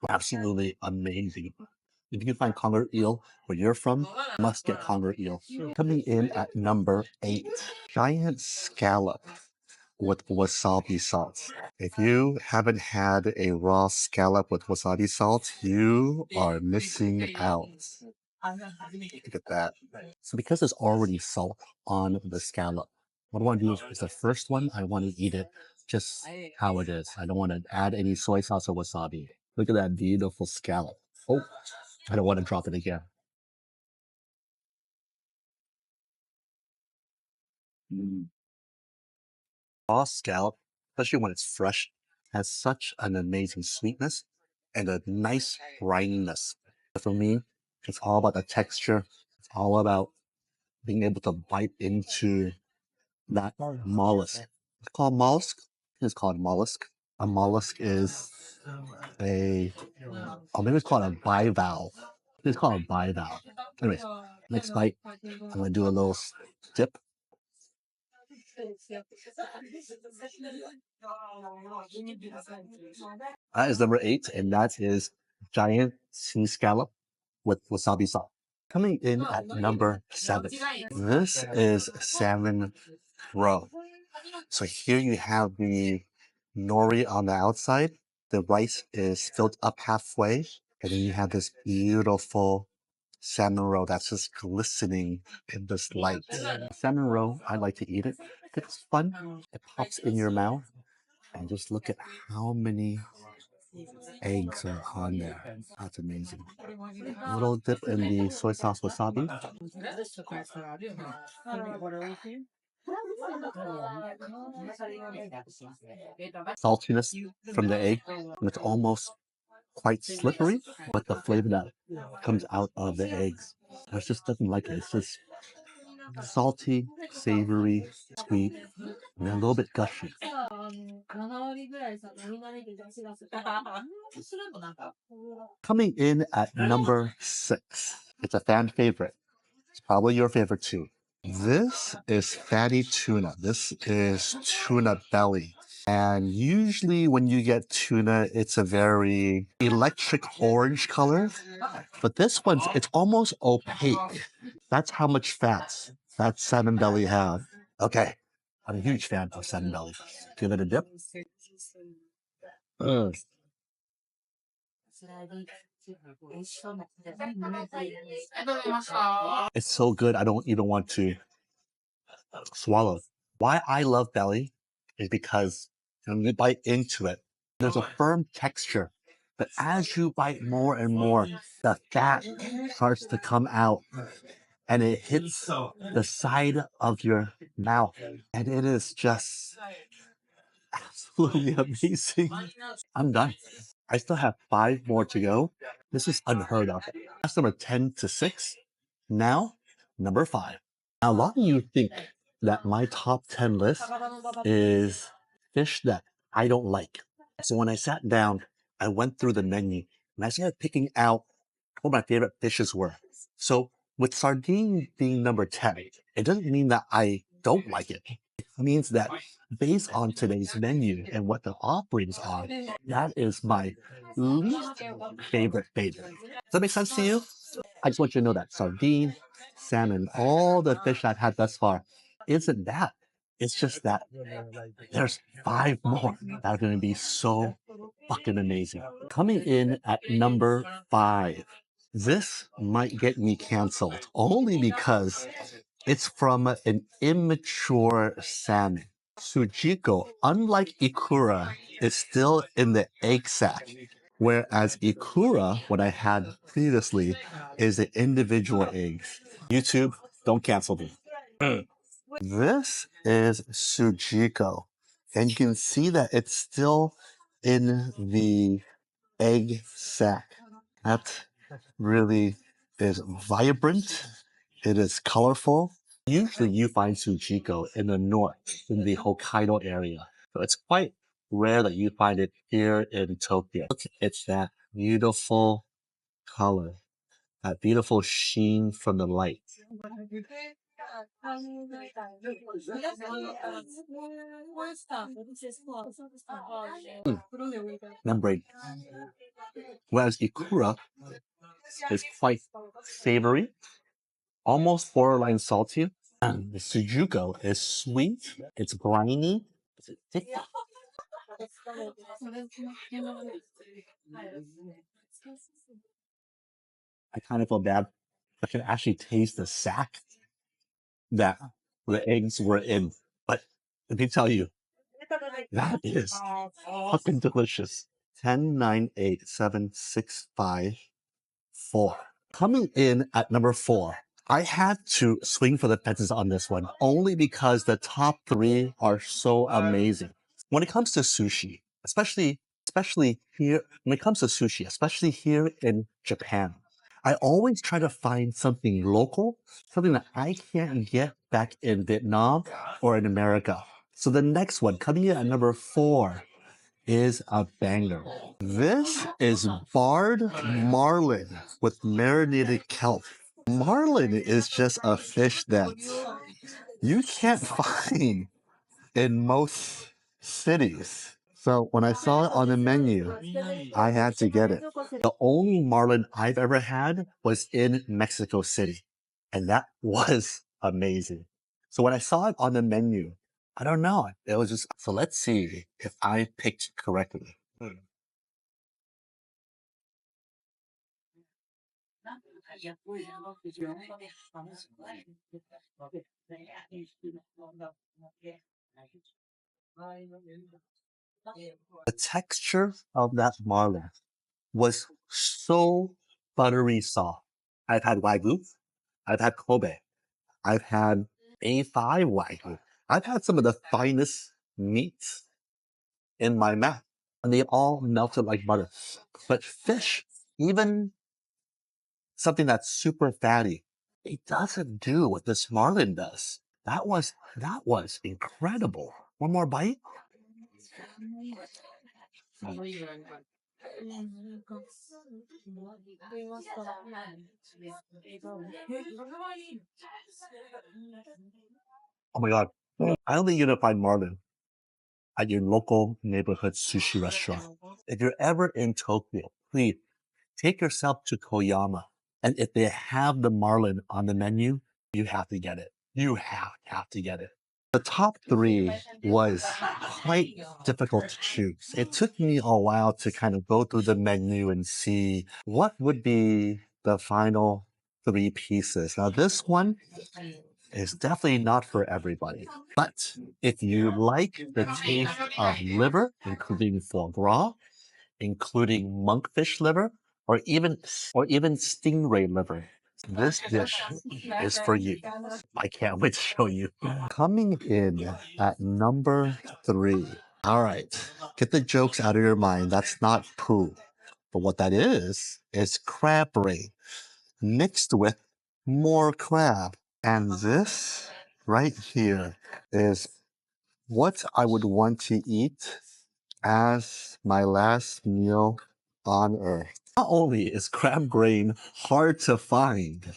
[SPEAKER 1] Absolutely amazing. If you can find conger eel where you're from, you must get conger eel. Coming in at number 8, giant scallop with wasabi sauce. If you haven't had a raw scallop with wasabi salt, you are missing out. Look at that. So because there's already salt on the scallop, what I want to do is the first one, I want to eat it just how it is. I don't want to add any soy sauce or wasabi. Look at that beautiful scallop. Oh, I don't want to drop it again. Mm. Raw scallop, especially when it's fresh, has such an amazing sweetness and a nice brininess. For me, it's all about the texture. It's all about being able to bite into that mollusk. It's called mollusk. It's called mollusk. A mollusk is a, or maybe it's called a bivalve. It's called a bivalve. Anyways, next bite, I'm gonna do a little dip. That is number 8, and that is giant sea scallop with wasabi sauce. Coming in at number 7, this is salmon roe. So here you have the nori on the outside. The rice is filled up halfway, and then you have this beautiful salmon roe that's just glistening in this light. Salmon roe, I like to eat it. It's fun. It pops in your mouth, and just look at how many eggs are on there. That's amazing. A little dip in the soy sauce wasabi. Saltiness from the egg, and it's almost quite slippery, but the flavor that comes out of the eggs, I just doesn't like it. It's just salty, savory, sweet, and then a little bit gushy. Coming in at number 6, it's a fan favorite. It's probably your favorite too. This is fatty tuna. This is tuna belly. And usually when you get tuna, it's a very electric orange color. But this one's, it's almost opaque. That's how much fat that salmon belly has. Okay, I'm a huge fan of salmon belly. Give it a dip. Mm. It's so good, I don't even want to swallow. Why I love belly is because when you bite into it, there's a firm texture. But as you bite more and more, the fat starts to come out and it hits the side of your mouth. And it is just absolutely amazing. I'm done. I still have 5 more to go. This is unheard of. That's number 10 to 6. Now, number 5. Now, a lot of you think that my top 10 list is fish that I don't like. So when I sat down, I went through the menu and I started picking out what my favorite fishes were. So with sardine being number 10, it doesn't mean that I don't like it. It means that based on today's menu and what the offerings are, that is my least favorite. Does that make sense to you? I just want you to know that sardine, salmon, all the fish I've had thus far isn't that. It's just that there's 5 more that are going to be so fucking amazing. Coming in at number 5. This might get me canceled only because it's from an immature salmon. Sujiko, unlike Ikura, is still in the egg sac, whereas Ikura, what I had previously, is the individual eggs. YouTube, don't cancel me. This is Sujiko, and you can see that it's still in the egg sac. That really is vibrant. It is colorful. Usually you find Sujiko in the north, in the Hokkaido area. So it's quite rare that you find it here in Tokyo. Look, it's that beautiful color, that beautiful sheen from the light. Membrane. Whereas Ikura is quite savory, almost borderline salty. And the Sujuko is sweet, it's briny, it's thick. I kind of feel bad. I can actually taste the sack that the eggs were in. But let me tell you, that is fucking delicious. 10, 9, 8, 7, 6, 5, 4. Coming in at number 4, I had to swing for the fences on this one only because the top 3 are so amazing. When it comes to sushi, especially here, when it comes to sushi, especially here in Japan, I always try to find something local, something that I can't get back in Vietnam or in America. So the next one, coming in at number 4, is a banger. This is barred marlin with marinated kelp. Marlin is just a fish that you can't find in most cities. So when I saw it on the menu, I had to get it. The only marlin I've ever had was in Mexico City, and that was amazing. So when I saw it on the menu, I don't know. It was just so. Let's see if I picked correctly. The texture of that marlin was so buttery soft. I've had Wagyu, I've had Kobe, I've had A5 Wagyu. I've had some of the finest meats in my mouth, and they all melted like butter. But fish, even something that's super fatty, it doesn't do what this marlin does. That was incredible. One more bite. Oh my god. I don't think you're gonna find marlin at your local neighborhood sushi restaurant. If you're ever in Tokyo, please take yourself to Koyama. And if they have the marlin on the menu, you have to get it. You have to get it. The top 3 was quite difficult to choose. It took me a while to kind of go through the menu and see what would be the final 3 pieces. Now, this one is definitely not for everybody. But if you like the taste of liver, including foie gras, including monkfish liver, or even stingray liver, this dish is for you. I can't wait to show you. Coming in at number 3. All right, get the jokes out of your mind. That's not poo. But what that is crab brain mixed with more crab. And this right here is what I would want to eat as my last meal on earth. Not only is crab brain hard to find,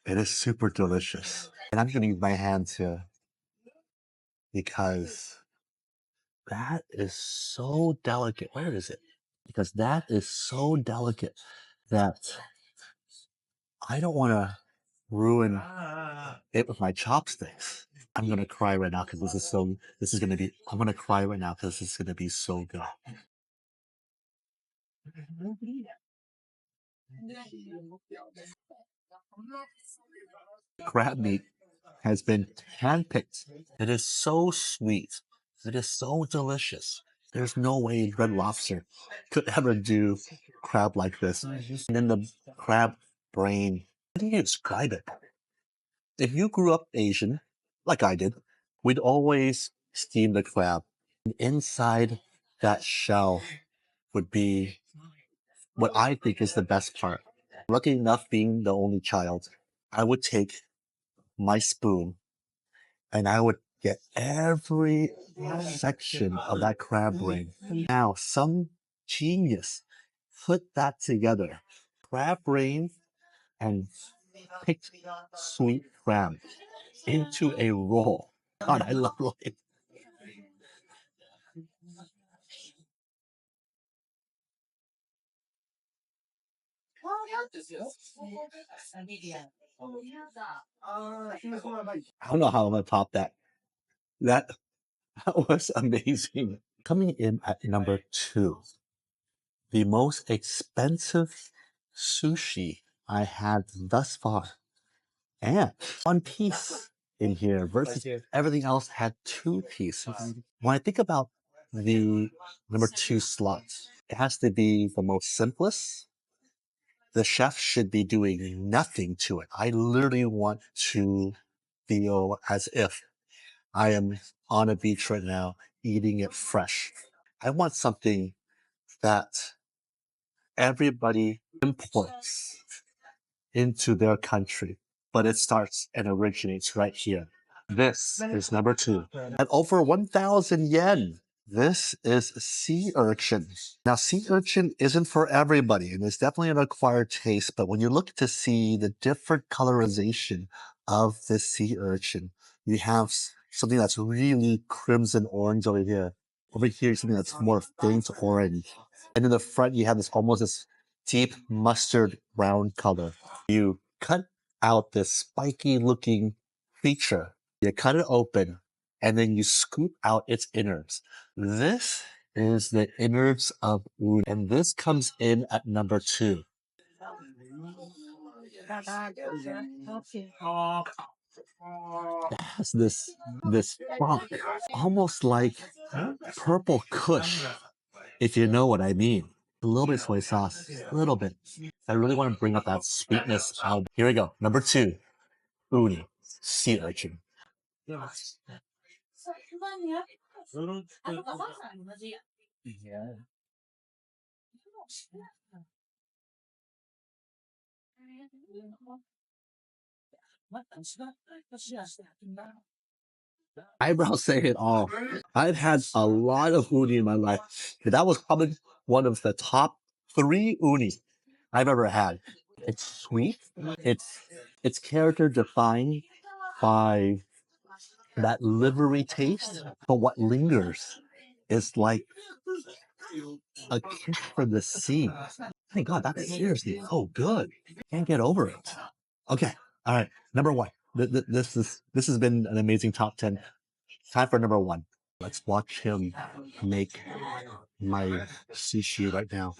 [SPEAKER 1] it is super delicious. And I'm gonna use my hand too, because that is so delicate. Where is it? Because that is so delicate that I don't want to ruin it with my chopsticks. I'm gonna cry right now because I'm gonna cry right now because this is gonna be so good. Crab meat has been handpicked. It is so sweet. It is so delicious. There's no way Red Lobster could ever do crab like this. And then the crab brain. How do you describe it? If you grew up Asian, like I did, we'd always steam the crab. And inside that shell would be what I think is the best part. Lucky enough being the only child, I would take my spoon and I would get every section of that crab brain. Now, some genius put that together. Crab brain and picked sweet crab into a roll. God, I love it. I don't know how I'm gonna top that. That that was amazing. Coming in at number 2, the most expensive sushi I had thus far. And one piece in here versus everything else had 2 pieces. When I think about the number 2 slot, it has to be the most simplest. The chef should be doing nothing to it. I literally want to feel as if I am on a beach right now eating it fresh. I want something that everybody imports into their country, but it starts and originates right here. This is number 2 at over 1,000 yen. This is sea urchin. Now, sea urchin isn't for everybody, and it's definitely an acquired taste. But when you look to see the different colorization of this sea urchin, you have something that's really crimson orange over here. Over here, something that's more faint orange. And in the front, you have this deep mustard brown color. You cut out this spiky looking feature. You cut it open and then you scoop out its innards. This is the innards of uni, and this comes in at number 2. It has this funk, almost like purple kush, if you know what I mean. A little bit soy sauce, a little bit. I really want to bring up that sweetness out. Here we go. Number 2, uni, sea urchin. Eyebrows say it all. I've had a lot of uni in my life, but that was probably one of the top 3 uni I've ever had. It's sweet. It's character defined by that livery taste, but what lingers is like a kiss from the sea. Thank God, that's seriously so good. Can't get over it. Okay, all right. Number 1. This has been an amazing top 10. Time for number 1. Let's watch him make my sushi right now.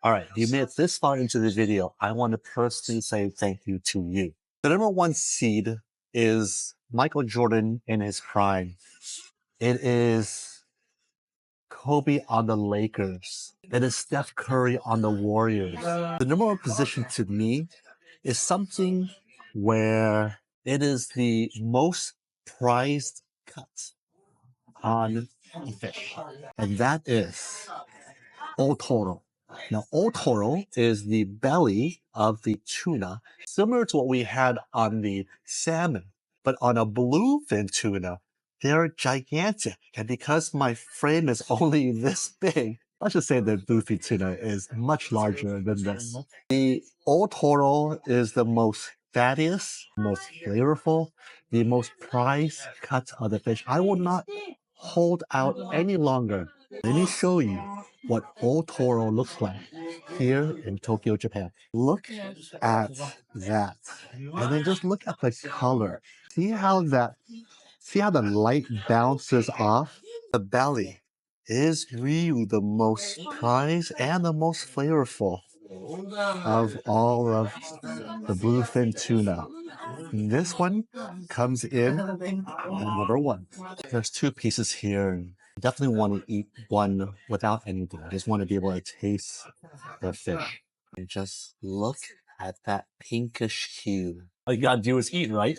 [SPEAKER 1] All right, if you made it this far into the video, I want to personally say thank you to you. The number 1 seed is Michael Jordan in his prime. It is Kobe on the Lakers. It is Steph Curry on the Warriors. The number 1 position to me is something where it is the most prized cut on a fish, and that is otoro. Now, otoro is the belly of the tuna, similar to what we had on the salmon, but on a bluefin tuna, They're gigantic. And because my frame is only this big, let's just say the bluefin tuna is much larger than this. The old toro is the most fattiest, most flavorful, the most prized cut of the fish. I will not hold out any longer. Let me show you what old toro looks like here in Tokyo, Japan. Look at that. And then just look at the color. See how the light bounces off? The belly is really the most prized and the most flavorful of all of the bluefin tuna. This one comes in at number one. There's two pieces here. Definitely want to eat one without anything. I just want to be able to taste the fish. And just look at that pinkish hue. All you gotta do is eat, right?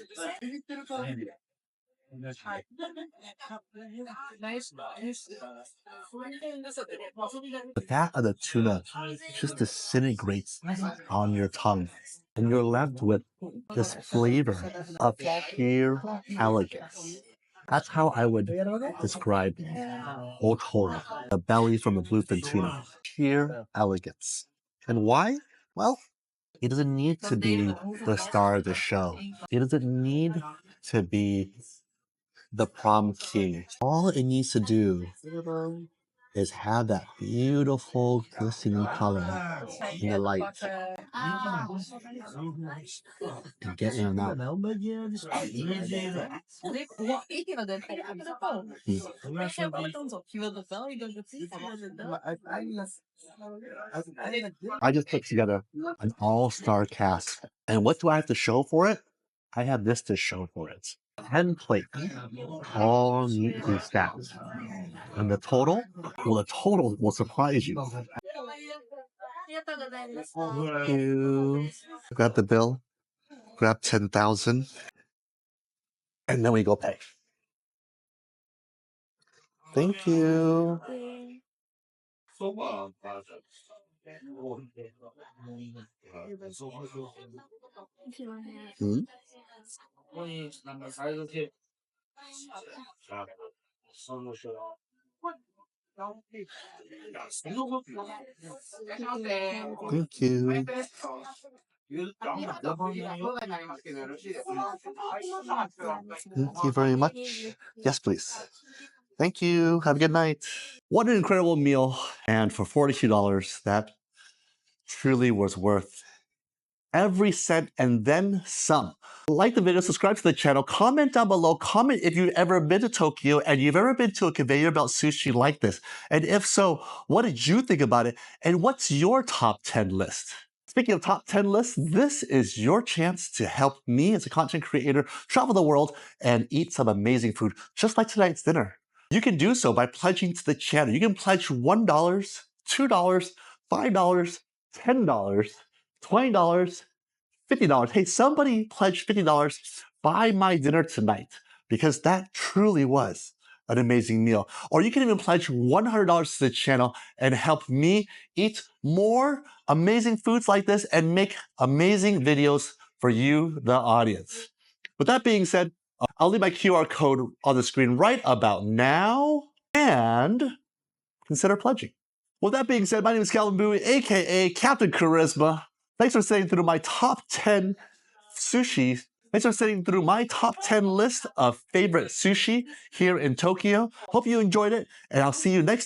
[SPEAKER 1] The fat of the tuna just disintegrates on your tongue, and you're left with this flavor of sheer elegance. That's how I would describe otoro, the belly from the bluefin tuna. Sheer elegance. And why? Well, it doesn't need to be the star of the show. It doesn't need to be the prom king. All it needs to do is have that beautiful glistening color in the light and get in and out. I just put together an all-star cast. And what do I have to show for it? I have this to show for it. 10 plates, all neatly stacked. And the total? Well, the total will surprise you. Thank you. Grab the bill, grab 10,000, and then we go pay. Thank you. Hmm? Thank you. Thank you very much. Yes, please. Thank you. Have a good night. What an incredible meal. And for $42, that truly was worth every cent and then some. Like the video, subscribe to the channel, comment down below, comment if you've ever been to Tokyo and you've ever been to a conveyor belt sushi like this. And if so, what did you think about it? And what's your top 10 list? Speaking of top 10 lists, this is your chance to help me as a content creator travel the world and eat some amazing food, just like tonight's dinner. You can do so by pledging to the channel. You can pledge $1, $2, $5, $10, $20, $50. Hey, somebody pledge $50. Buy my dinner tonight, because that truly was an amazing meal. Or you can even pledge $100 to the channel and help me eat more amazing foods like this and make amazing videos for you, the audience. With that being said, I'll leave my QR code on the screen right about now, and consider pledging. With that being said, my name is Calvin Bui, aka Captain Charisma. Thanks for sitting through my top 10 sushi. Thanks for sitting through my top 10 list of favorite sushi here in Tokyo. Hope you enjoyed it, and I'll see you next time.